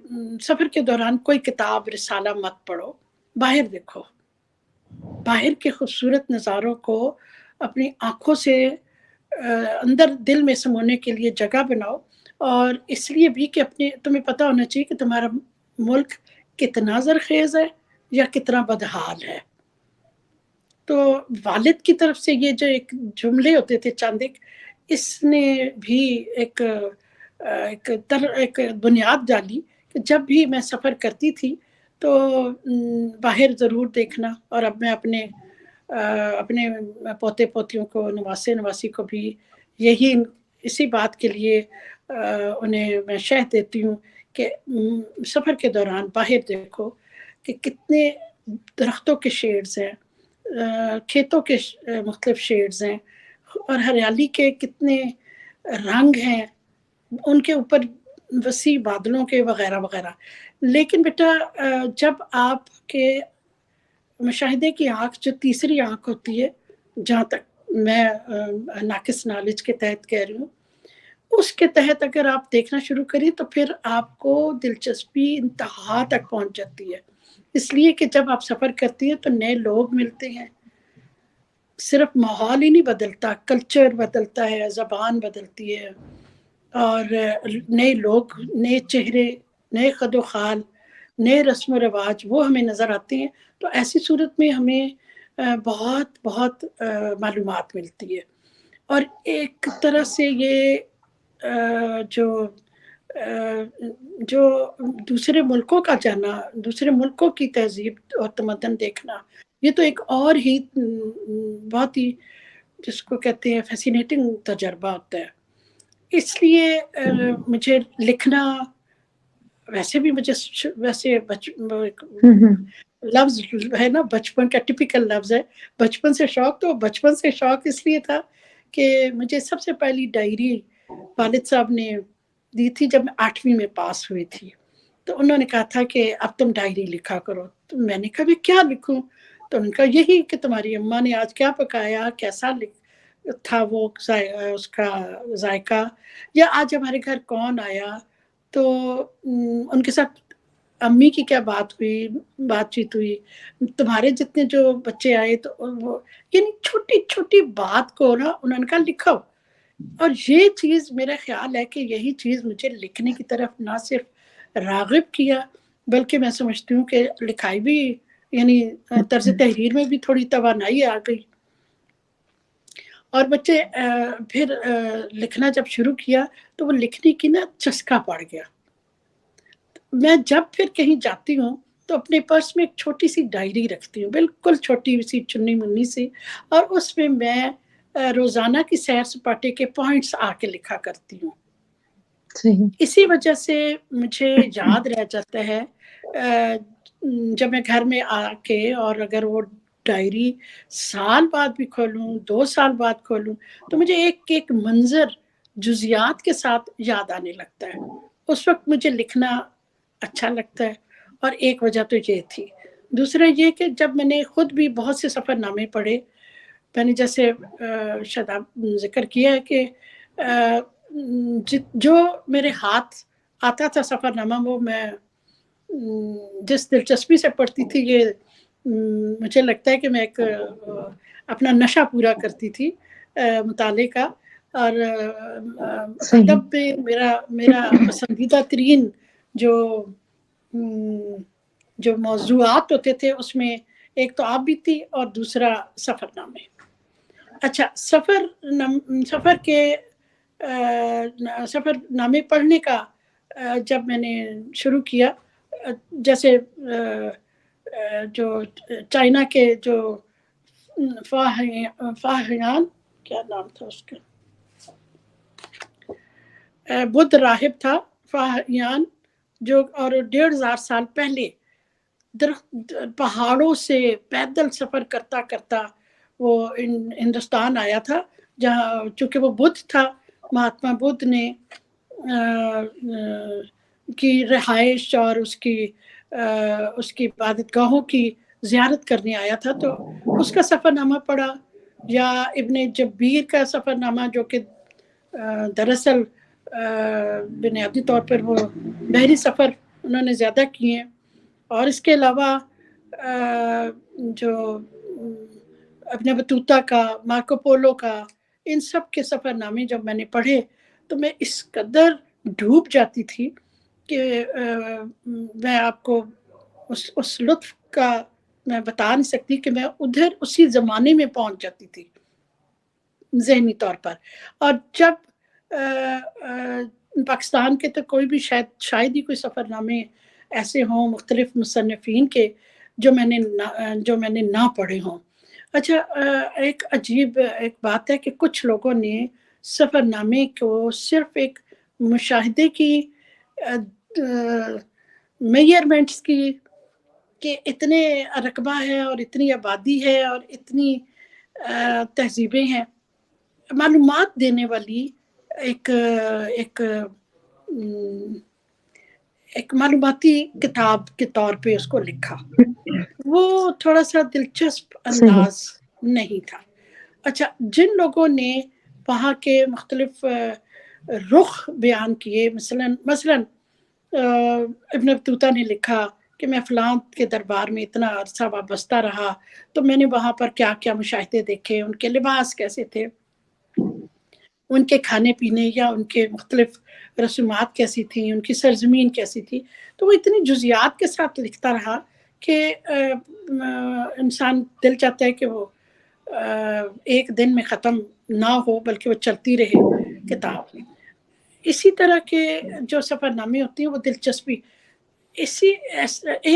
سفر کے دوران کوئی کتاب رسالہ مت پڑھو، باہر دیکھو، باہر کے خوبصورت نظاروں کو اپنی آنکھوں سے اندر دل میں سمونے کے لیے جگہ بناؤ، اور اس لیے بھی کہ تمہیں پتہ ہونا چاہیے کہ تمہارا ملک کتنا زرخیز ہے یا کتنا بدحال ہے۔ تو والد کی طرف سے یہ جو ایک جملے ہوتے تھے چند اس نے بھی ایک بنیاد ڈالی کہ جب بھی میں سفر کرتی تھی تو باہر ضرور دیکھنا، اور اب میں اپنے پوتے پوتیوں کو، نواسے نواسی کو بھی اسی بات کے لیے انہیں میں شہد دیتی ہوں کہ سفر کے دوران باہر دیکھو کہ کتنے درختوں کے شیڈز ہیں، کھیتوں کے مختلف شیڈز ہیں، اور ہریالی کے کتنے رنگ ہیں، ان کے اوپر وسیع بادلوں کے وغیرہ وغیرہ۔ لیکن بیٹا جب آپ کے مشاہدے کی آنکھ جو تیسری آنکھ ہوتی ہے، جہاں تک میں ناقص نالج کے تحت کہہ رہی ہوں، اس کے تحت اگر آپ دیکھنا شروع کریں تو پھر آپ کو دلچسپی انتہا تک پہنچ جاتی ہے، اس لیے کہ جب آپ سفر کرتی ہیں تو نئے لوگ ملتے ہیں، صرف ماحول ہی نہیں بدلتا، کلچر بدلتا ہے، زبان بدلتی ہے، اور نئے لوگ، نئے چہرے، نئے خد و خال، نئے رسم و رواج وہ ہمیں نظر آتے ہیں۔ تو ایسی صورت میں ہمیں بہت بہت معلومات ملتی ہے، اور ایک طرح سے یہ جو دوسرے ملکوں کا جانا، دوسرے ملکوں کی تہذیب اور تمدن دیکھنا، یہ تو ایک اور ہی بہت ہی جس کو کہتے ہیں فیسینیٹنگ تجربہ ہوتا ہے۔ اس لیے مجھے لکھنا، ویسے بھی مجھے ویسے لفظ ہے نا، بچپن کا ٹپیکل لفظ ہے، بچپن سے شوق، تو بچپن سے شوق اس لیے تھا کہ مجھے سب سے پہلی ڈائری والد صاحب نے دی تھی جب میں 8ویں میں پاس ہوئی تھی، تو انہوں نے کہا تھا کہ اب تم ڈائری لکھا کرو۔ تو میں نے کہا میں کیا لکھوں؟ تو ان کا یہی کہ تمہاری اماں نے آج کیا پکایا، کیسا تھا وہ اس کا ذائقہ، یا آج ہمارے گھر کون آیا، تو ان کے ساتھ امی کی کیا بات چیت ہوئی، تمہارے جتنے جو بچے آئے، تو وہ یعنی چھوٹی چھوٹی بات کو نا انہوں نے کہا لکھو۔ اور یہ چیز میرا خیال ہے کہ یہی چیز مجھے لکھنے کی طرف نہ صرف راغب کیا، بلکہ میں سمجھتی ہوں کہ لکھائی بھی، یعنی طرز تحریر میں بھی تھوڑی توانائی آ گئی، اور بچے پھر لکھنا جب شروع کیا تو وہ لکھنے کی نا چسکا پڑ گیا۔ میں جب پھر کہیں جاتی ہوں تو اپنے پرس میں ایک چھوٹی سی ڈائری رکھتی ہوں، بالکل چھوٹی سی چنی منی سی، اور اس میں روزانہ کی سیر سپاٹے کے پوائنٹس آ کے لکھا کرتی ہوں۔ اسی وجہ سے مجھے یاد رہ جاتا ہے جب میں گھر میں آ کے، اور اگر وہ ڈائری سال بعد بھی کھولوں، 2 سال بعد کھولوں، تو مجھے ایک ایک منظر جزیات کے ساتھ یاد آنے لگتا ہے۔ اس وقت مجھے لکھنا اچھا لگتا ہے، اور ایک وجہ تو یہ تھی۔ دوسرا یہ کہ جب میں نے خود بھی بہت سے سفر نامے پڑھے، میں نے جیسے شاید آپ ذکر کیا ہے کہ جو میرے ہاتھ آتا تھا سفر نامہ، وہ میں جس دلچسپی سے پڑھتی تھی، یہ مجھے لگتا ہے کہ میں ایک اپنا نشہ پورا کرتی تھی مطالعے کا، اور ادب میں میرا پسندیدہ ترین جو موضوعات ہوتے تھے اس میں ایک تو آپ بھی تھی، اور دوسرا سفر نامے۔ اچھا، سفر نامے پڑھنے کا جب میں نے شروع کیا، جیسے جو چائنا کے جو فاہیان، کیا نام تھا اس کا، بدھ راہب تھا فاہیان، جو اور 1500 سال پہلے پہاڑوں سے پیدل سفر کرتا کرتا وہ ہندوستان آیا تھا، جہاں چونکہ وہ بدھ تھا، مہاتما بدھ نے کی رہائش اور اس کی عبادت گاہوں کی زیارت کرنے آیا تھا، تو اس کا سفر نامہ پڑھا، یا ابن جبیر کا سفر نامہ جو کہ دراصل بنیادی طور پر وہ بحری سفر انہوں نے زیادہ کیے ہیں، اور اس کے علاوہ جو ابن بطوطہ کا، مارکو پولو کا، ان سب کے سفر نامے جب میں نے پڑھے تو میں اس قدر ڈوب جاتی تھی کہ میں آپ کو اس لطف کا میں بتا نہیں سکتی کہ میں ادھر اسی زمانے میں پہنچ جاتی تھی ذہنی طور پر. اور جب پاکستان کے تو کوئی بھی شاید ہی کوئی سفر نامے ایسے ہوں مختلف مصنفین کے جو میں نے نہ پڑھے ہوں. اچھا، ایک عجیب ایک بات ہے کہ کچھ لوگوں نے سفر نامے کو صرف ایک مشاہدے کی میئرمنٹس کی کہ اتنے رقبہ ہے اور اتنی آبادی ہے اور اتنی تہذیبیں ہیں، معلومات دینے والی ایک معلوماتی کتاب کے طور پہ اس کو لکھا. وہ تھوڑا سا دلچسپ انداز نہیں تھا. اچھا، جن لوگوں نے وہاں کے مختلف رخ بیان کیے، مثلا ابن بطوطہ نے لکھا کہ میں فلاں کے دربار میں اتنا عرصہ وابستہ رہا تو میں نے وہاں پر کیا کیا مشاہدے دیکھے، ان کے لباس کیسے تھے، ان کے کھانے پینے یا ان کے مختلف رسومات کیسی تھیں، ان کی سرزمین کیسی تھی. تو وہ اتنی جزیات کے ساتھ لکھتا رہا کہ انسان دل چاہتا ہے کہ وہ ایک دن میں ختم نہ ہو بلکہ وہ چلتی رہے کتاب. اسی طرح کے جو سفر نامے ہوتی ہیں وہ دلچسپی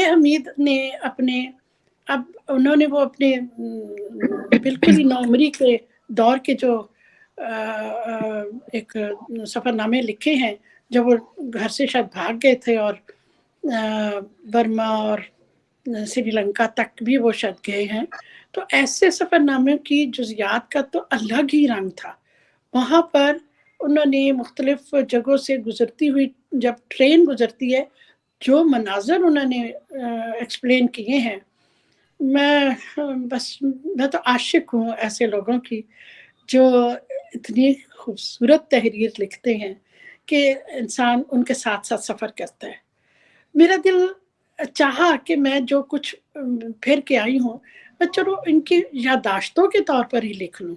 حمید نے اب انہوں نے وہ اپنے بالکل ہی نوعمری کے دور کے جو ایک سفر نامے لکھے ہیں جب وہ گھر سے شاید بھاگ گئے تھے اور برما اور سری لنکا تک بھی وہ شاید گئے ہیں. تو ایسے سفر ناموں کی جزیات کا تو الگ ہی رنگ تھا. وہاں پر انہوں نے مختلف جگہوں سے گزرتی ہوئی جب ٹرین گزرتی ہے جو مناظر انہوں نے ایکسپلین کیے ہیں، میں تو عاشق ہوں ایسے لوگوں کی جو اتنی خوبصورت تحریر لکھتے ہیں کہ انسان ان کے ساتھ ساتھ سفر کرتا ہے. میرا دل چاہا کہ میں جو کچھ پھر کے آئی ہوں میں چلو ان کی یادداشتوں کے طور پر ہی لکھ لوں.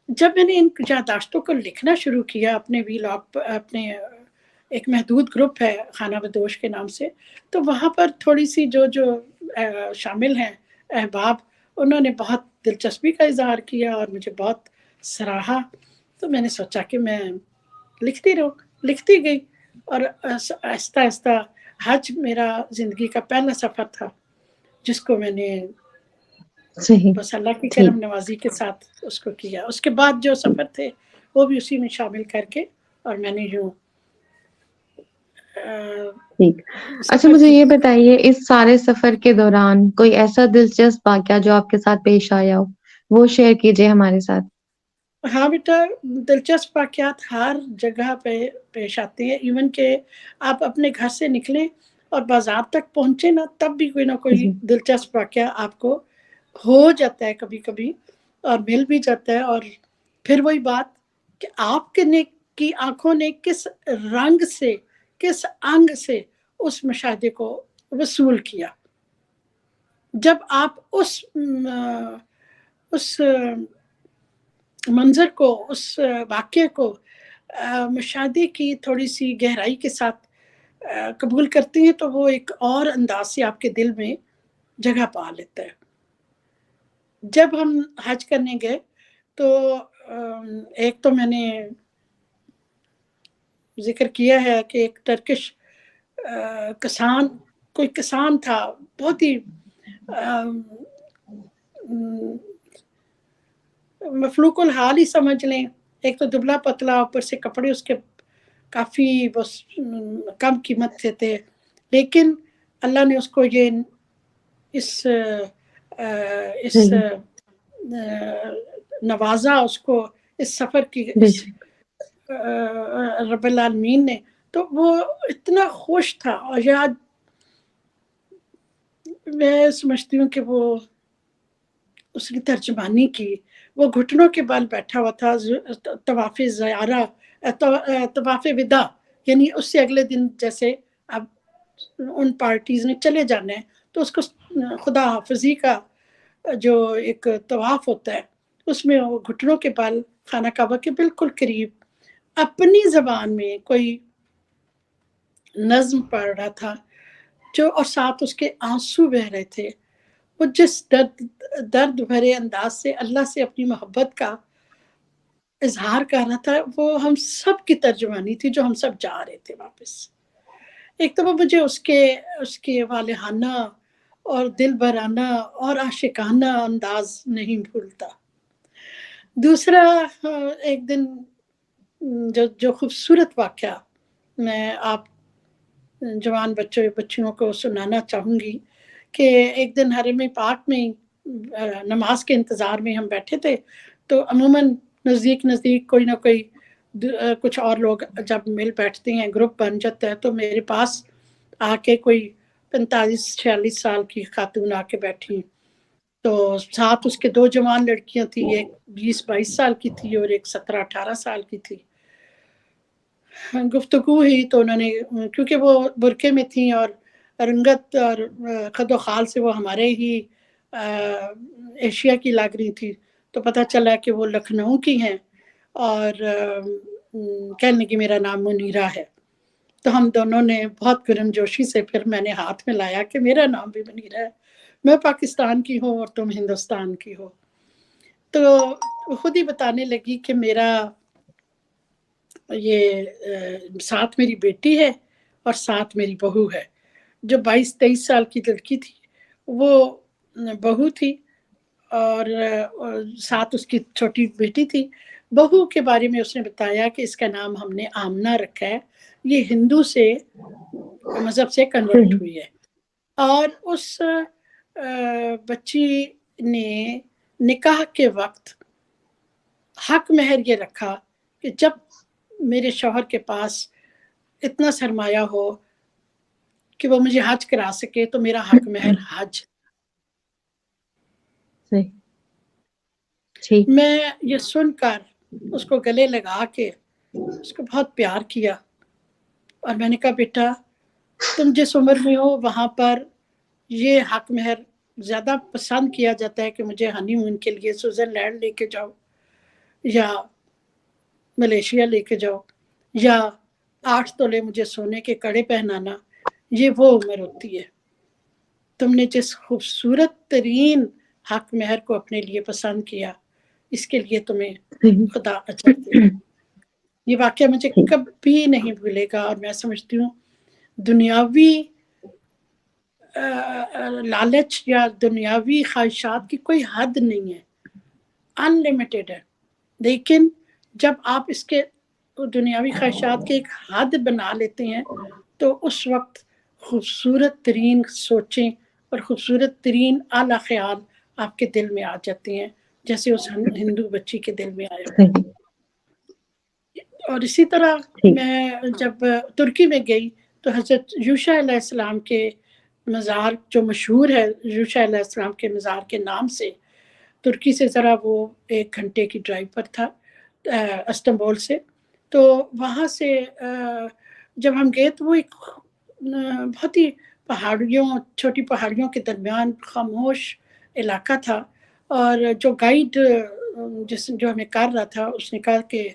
جب میں نے ان یادداشتوں کو لکھنا شروع کیا اپنے ویلاگ، اپنے ایک محدود گروپ ہے خانہ بدوش کے نام سے، تو وہاں پر تھوڑی سی جو شامل ہیں احباب، انہوں نے بہت دلچسپی کا اظہار کیا اور مجھے بہت سراہا. تو میں نے سوچا کہ میں لکھتی گئی اور آہستہ آہستہ حج میرا زندگی کا پہلا سفر تھا جس کو میں نے بس اللہ کی کرم نوازی کے ساتھ اس کو کیا. اس کے بعد جو سفر تھے وہ بھی اسی میں شامل کر کے اور میں نے یوں ٹھیک. اچھا، مجھے یہ بتائیے اس سارے سفر کے دوران کوئی ایسا دلچسپ واقعہ جو آپ کے ساتھ پیش آیا ہو وہ شیئر کیجیے ہمارے ساتھ. ہاں بیٹا، دلچسپ واقعات ہر جگہ پہ پیش آتے ہیں. ایون کہ آپ اپنے گھر سے نکلیں اور بازار تک پہنچے نا تب بھی کوئی نہ کوئی دلچسپ واقعہ آپ کو ہو جاتا ہے کبھی کبھی اور مل بھی جاتا ہے. اور پھر وہی بات کہ آپ کی آنکھوں نے کس رنگ سے، کس انگ سے اس مشاہدے کو وصول کیا. جب آپ اس منظر کو، اس واقعے کو مشاہدے کی تھوڑی سی گہرائی کے ساتھ قبول کرتے ہیں تو وہ ایک اور انداز سے آپ کے دل میں جگہ پا لیتا ہے. جب ہم حج کرنے گئے تو ایک تو میں نے ذکر کیا ہے کہ ایک ٹرکش کوئی کسان تھا، بہت ہی مفلوق الحال ہی سمجھ لیں. ایک تو دبلا پتلا، اوپر سے کپڑے اس کے کافی کم قیمت سے تھے، لیکن اللہ نے اس کو یہ اس نوازا اس کو اس سفر کی رب العالمین نے. تو وہ اتنا خوش تھا اور میں سمجھتی ہوں کہ وہ اس کی ترجمانی کی. وہ گھٹنوں کے بل بیٹھا ہوا تھا طواف زیارہ طواف ودا، یعنی اس سے اگلے دن جیسے اب ان پارٹیز نے چلے جانا ہے تو اس کو خدا حافظی کا جو ایک طواف ہوتا ہے اس میں وہ گھٹنوں کے بل خانہ کعبہ کے بالکل قریب اپنی زبان میں کوئی نظم پڑھ رہا تھا جو، اور ساتھ اس کے آنسو بہ رہے تھے. وہ جس درد بھرے انداز سے اللہ سے اپنی محبت کا اظہار کر رہا تھا، وہ ہم سب کی ترجمانی تھی جو ہم سب جا رہے تھے واپس. ایک تو وہ مجھے اس کے والہانہ اور دل برانہ اور عاشقانہ انداز نہیں بھولتا. دوسرا ایک دن جو خوبصورت واقعہ میں آپ جوان بچیوں کو سنانا چاہوں گی کہ ایک دن حرم پاک میں نماز کے انتظار میں ہم بیٹھے تھے، تو عموماً نزدیک کوئی نہ کوئی کچھ اور لوگ جب مل بیٹھتے ہیں، گروپ بن جاتا ہے، تو میرے پاس آ کے کوئی 45-46 سال کی خاتون آ کے بیٹھی، تو ساتھ اس کے 2 جوان لڑکیاں تھیں، ایک 20-22 سال کی تھی اور ایک 17-18 سال کی تھی. گفتگو ہوئی تو انہوں نے، کیونکہ وہ برقعے میں تھیں اور رنگت اور خد و خال سے وہ ہمارے ہی ایشیا کی لگ رہی تھی، تو پتہ چلا کہ وہ لکھنؤ کی ہیں اور کہنے کی میرا نام منیرہ ہے. تو ہم دونوں نے بہت گرم جوشی سے پھر میں نے ہاتھ میں لایا کہ میرا نام بھی منیرہ ہے، میں پاکستان کی ہوں اور تم ہندوستان کی ہو. تو خود ہی بتانے لگی کہ میرا یہ ساتھ میری بیٹی ہے اور ساتھ میری بہو ہے. جو 22-23 سال کی لڑکی تھی وہ بہو تھی اور ساتھ اس کی چھوٹی بیٹی تھی. بہو کے بارے میں اس نے بتایا کہ اس کا نام ہم نے آمنہ رکھا ہے، یہ ہندو سے مذہب سے کنورٹ ہوئی ہے. اور اس بچی نے نکاح کے وقت حق مہر یہ رکھا کہ جب میرے شوہر کے پاس اتنا سرمایہ ہو کہ وہ مجھے حج کرا سکے تو میرا حق مہر حج. میں یہ سن کر اس کو گلے لگا کے اس کو بہت پیار کیا اور میں نے کہا بیٹا تم جس عمر میں ہو وہاں پر یہ حق مہر زیادہ پسند کیا جاتا ہے کہ مجھے ہنی مون کے لیے سوئٹزرلینڈ لے کے جاؤ یا ملیشیا لے کے جاؤ یا 8 تولے مجھے سونے کے کڑے پہنانا، یہ وہ عمر ہوتی ہے. تم نے جس خوبصورت ترین حق مہر کو اپنے لیے پسند کیا اس کے لیے تمہیں خدا اجر دے. یہ واقعہ مجھے کبھی نہیں بھولے گا اور میں سمجھتی ہوں دنیاوی لالچ یا دنیاوی خواہشات کی کوئی حد نہیں ہے، ان لمیٹیڈ ہے. لیکن جب آپ اس کے دنیاوی خواہشات کی ایک حد بنا لیتے ہیں تو اس وقت خوبصورت ترین سوچیں اور خوبصورت ترین اعلیٰ خیال آپ کے دل میں آ جاتے ہیں، جیسے اس ہندو بچی کے دل میں آیا. اور اسی طرح میں جب ترکی میں گئی تو حضرت یوشع علیہ السلام کے مزار جو مشہور ہے یوشع علیہ السلام کے مزار کے نام سے، ترکی سے ذرا وہ 1 گھنٹے کی ڈرائیو پر تھا استنبول سے. تو وہاں سے جب ہم گئے تو وہ ایک بہت ہی چھوٹی پہاڑیوں کے درمیان خاموش علاقہ تھا، اور جو گائیڈ جو ہمیں کر رہا تھا اس نے کہا کہ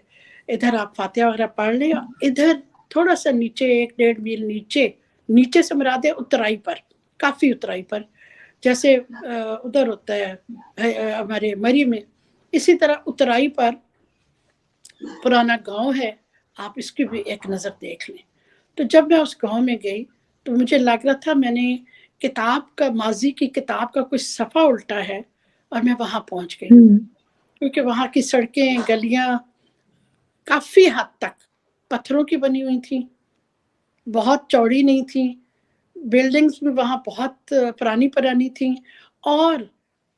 ادھر آپ فاتحہ وغیرہ پڑھ لیں، ادھر تھوڑا سا نیچے 1-1.5 میل نیچے سے مراد ہے اترائی پر، کافی اترائی پر، جیسے ادھر ہوتا ہے ہمارے مری میں، اسی طرح اترائی پر پرانا گاؤں ہے، آپ اس کی بھی ایک نظر دیکھ لیں. تو جب میں اس گاؤں میں گئی تو مجھے لگ رہا تھا میں نے کتاب کا ماضی کی کتاب کا کوئی صفحہ الٹا ہے اور میں وہاں پہنچ گئی، کیونکہ وہاں کی سڑکیں گلیاں کافی حد تک پتھروں کی بنی ہوئی تھیں، بہت چوڑی نہیں تھیں، بلڈنگز بھی وہاں بہت پرانی تھیں، اور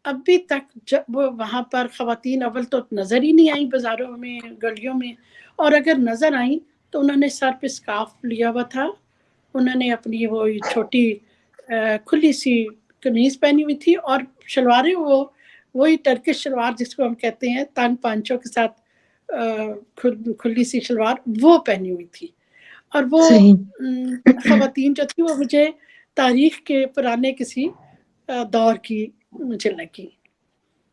ابھی تک جب وہاں پر خواتین اول تو نظر ہی نہیں آئیں بازاروں میں گلیوں میں، اور اگر نظر آئیں تو انہوں نے سر پہ سکارف لیا ہوا تھا، انہوں نے اپنی وہ چھوٹی کھلی سی قمیض پہنی ہوئی تھی اور شلواریں وہی ٹرکش شلوار جس کو ہم کہتے ہیں تنگ پانچوں کے ساتھ کھلی سی شلوار وہ پہنی ہوئی تھی. اور وہ خواتین جو تھی وہ مجھے تاریخ کے پرانے کسی دور کی مجھے لگی.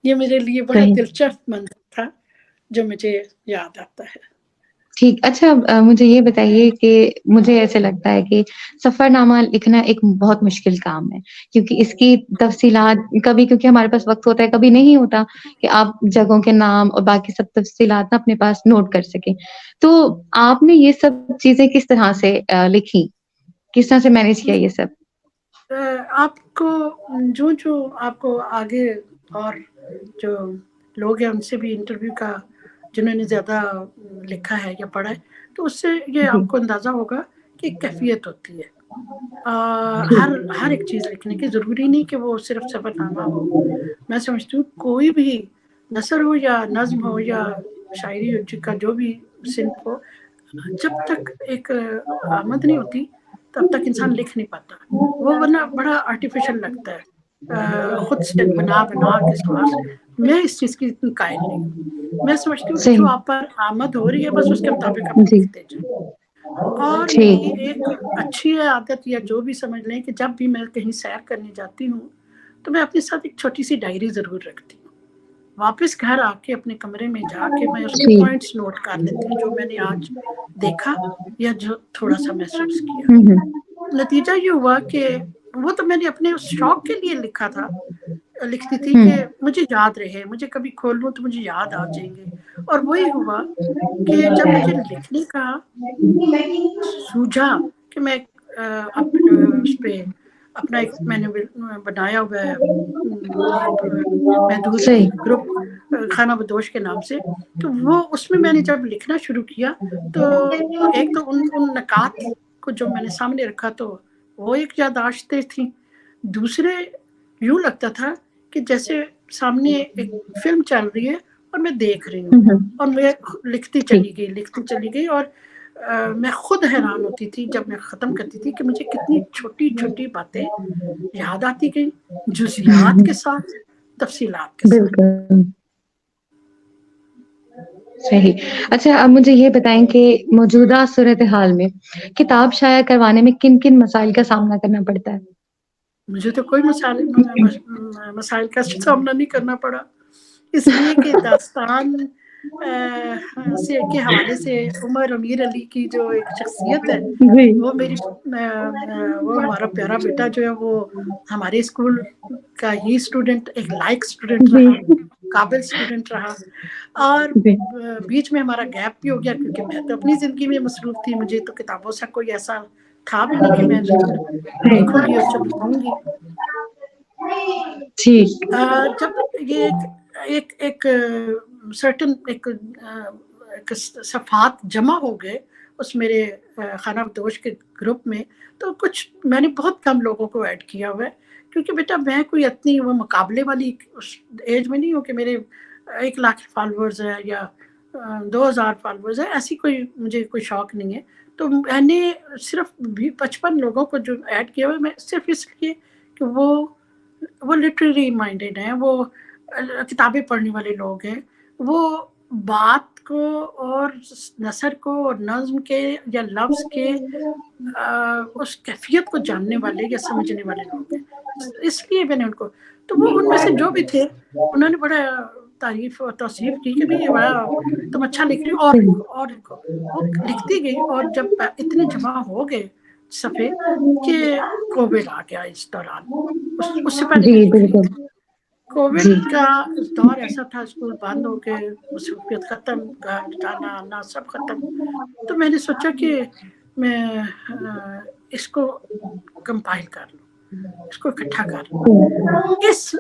یہ میرے لیے بڑا دلچسپ منظر تھا جو مجھے یاد آتا ہے. ٹھیک. اچھا مجھے یہ بتائیے کہ مجھے ایسے لگتا ہے کہ سفر نامہ لکھنا ایک بہت مشکل کام ہے کیونکہ اس کی تفصیلات کبھی کیونکہ ہمارے پاس وقت ہوتا ہے کبھی نہیں ہوتا کہ آپ جگہوں کے نام اور باقی سب تفصیلات نا اپنے پاس نوٹ کر سکیں. تو آپ نے یہ سب چیزیں کس طرح سے لکھی, کس طرح سے مینیج کیا یہ سب؟ آپ کو جو آپ کو آگے اور جو لوگ ہیں ان سے بھی انٹرویو کا جنہوں نے زیادہ لکھا ہے یا پڑھا ہے تو اس سے یہ آپ کو اندازہ ہوگا کہ ایک کیفیت ہوتی ہے. ہر ایک چیز لکھنے کی ضروری نہیں کہ وہ صرف سفر نامہ ہو. میں سمجھتی ہوں کوئی بھی نثر ہو یا نظم ہو یا شاعری کا جو بھی صنف ہو, جب تک ایک آمد نہیں ہوتی تب تک انسان لکھ نہیں پاتا. وہ ورنہ بڑا آرٹیفیشل لگتا ہے خود سے بنا کے ساز. میں اس چیز کی اتنی قائل نہیں ہوں. میں سمجھتی ہوں کہ جو آپ پر آمد ہو رہی ہے بس اس کے مطابق آپ لکھتے جائیں. اور میری ایک اچھی عادت یا جو بھی سمجھ لیں کہ جب بھی میں کہیں سیر کرنے جاتی ہوں تو میں اپنے ساتھ ایک چھوٹی سی ڈائری ضرور رکھتی ہوں. واپس گھر آ کے اپنے کمرے میں جا کے میں اس کے پوائنٹس نوٹ کر لیتی ہوں جو میں نے آج دیکھا یا جو تھوڑا سا محسوس کیا. نتیجہ یہ ہوا کہ وہ تو میں نے اپنے اس شوق کے لیے لکھا تھا, لکھتی تھی کہ مجھے یاد رہے, مجھے کبھی کھول لوں تو مجھے یاد آ جائیں گے. اور وہی ہوا کہ جب مجھے لکھنے کا سوجھا کہ میں اس پہ اپنا ایک میں نے بنایا ہوا ہے ایک محدود گروپ خانہ بدوش کے نام سے, تو وہ اس میں نے جب لکھنا شروع کیا تو ایک تو ان نکات کو جو میں نے سامنے رکھا تو وہ ایک یاداشتیں تھیں. دوسرے یوں لگتا تھا کہ جیسے سامنے ایک فلم چل رہی ہے اور میں دیکھ رہی ہوں اور میں لکھتی چلی گئی اور میں خود حیران ہوتی تھی جب میں ختم کرتی تھی کہ مجھے کتنی چھوٹی چھوٹی باتیں یاد آتی گئی, جزیات کے ساتھ, تفصیلات کے ساتھ. بالکل صحیح. اچھا اب مجھے یہ بتائیں کہ موجودہ صورتحال میں کتاب شائع کروانے میں کن کن مسائل کا سامنا کرنا پڑتا ہے؟ مجھے تو کوئی مسائل کا سامنا نہیں کرنا پڑا, اس لیے کہ داستان کے حوالے سے عمر امیر علی کی جو ایک شخصیت ہے وہ میری وہ ہمارا پیارا بیٹا جو ہے وہ ہمارے اسکول کا ہی اسٹوڈنٹ, ایک لائق اسٹوڈنٹ رہا, قابل اسٹوڈنٹ رہا. اور بیچ میں ہمارا گیپ بھی ہو گیا کیونکہ میں تو اپنی زندگی میں مصروف تھی, مجھے تو کتابوں سے کوئی ایسا تھا بھی نہیں کہ میں ضرور لکھوں گی اور جب لکھوں گی. جب یہ ایک سرٹن ایک صفحات جمع ہو گئے اس میرے خانہ بدوش کے گروپ میں, تو کچھ میں نے بہت کم لوگوں کو ایڈ کیا ہوا ہے کیونکہ بیٹا میں کوئی اتنی وہ مقابلے والی اس ایج میں نہیں ہوں کہ میرے 1,00,000 فالوورز ہے یا 2,000 فالوورز ہے, ایسی مجھے کوئی شوق نہیں ہے. تو میں نے صرف 55 لوگوں کو جو ایڈ کیا ہوا ہے میں صرف اس لیے کہ وہ لٹریری مائنڈیڈ ہیں, وہ کتابیں پڑھنے والے لوگ ہیں, وہ بات کو اور نثر کو اور نظم کے یا لفظ کے اس کیفیت کو جاننے والے یا سمجھنے والے لوگ ہیں. اس لیے میں نے ان کو, تو وہ ان میں سے جو بھی تھے انہوں نے بڑا تعریف اور توصیف کی کہ یہ بڑا تم اچھا لکھ رہی ہو اور لکھو اور لکھو. وہ لکھتی گئی اور جب اتنے جمع ہو گئے صفحے کہ کووڈ آ گیا اس دوران, اس سے پہلے میں لکھ رہی تھی. کووڈ کا دور ایسا تھا, اسکول بند ہو کے مصروفیت ختم, گھر جانا آنا سب ختم. تو میں نے سوچا کہ میں اس کو کمپائل کر لوں, اس کو اکٹھا کر لوں. اس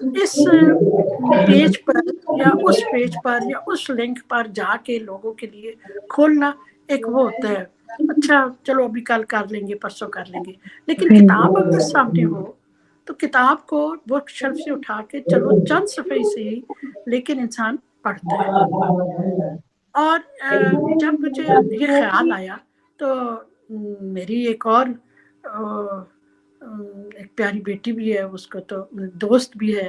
پیج پر یا اس پیج پر یا اس لنک پر جا کے لوگوں کے لیے کھولنا ایک وہ ہوتا ہے, اچھا چلو ابھی کل کر لیں گے پرسوں کر لیں گے, لیکن کتاب اگر سامنے ہو تو کتاب کو بک شیلف سے اٹھا کے چلو چند صفحے سے ہی لیکن انسان پڑھتا ہے. اور جب مجھے یہ خیال آیا تو میری ایک اور ایک پیاری بیٹی بھی ہے, اس کو تو دوست بھی ہے,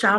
4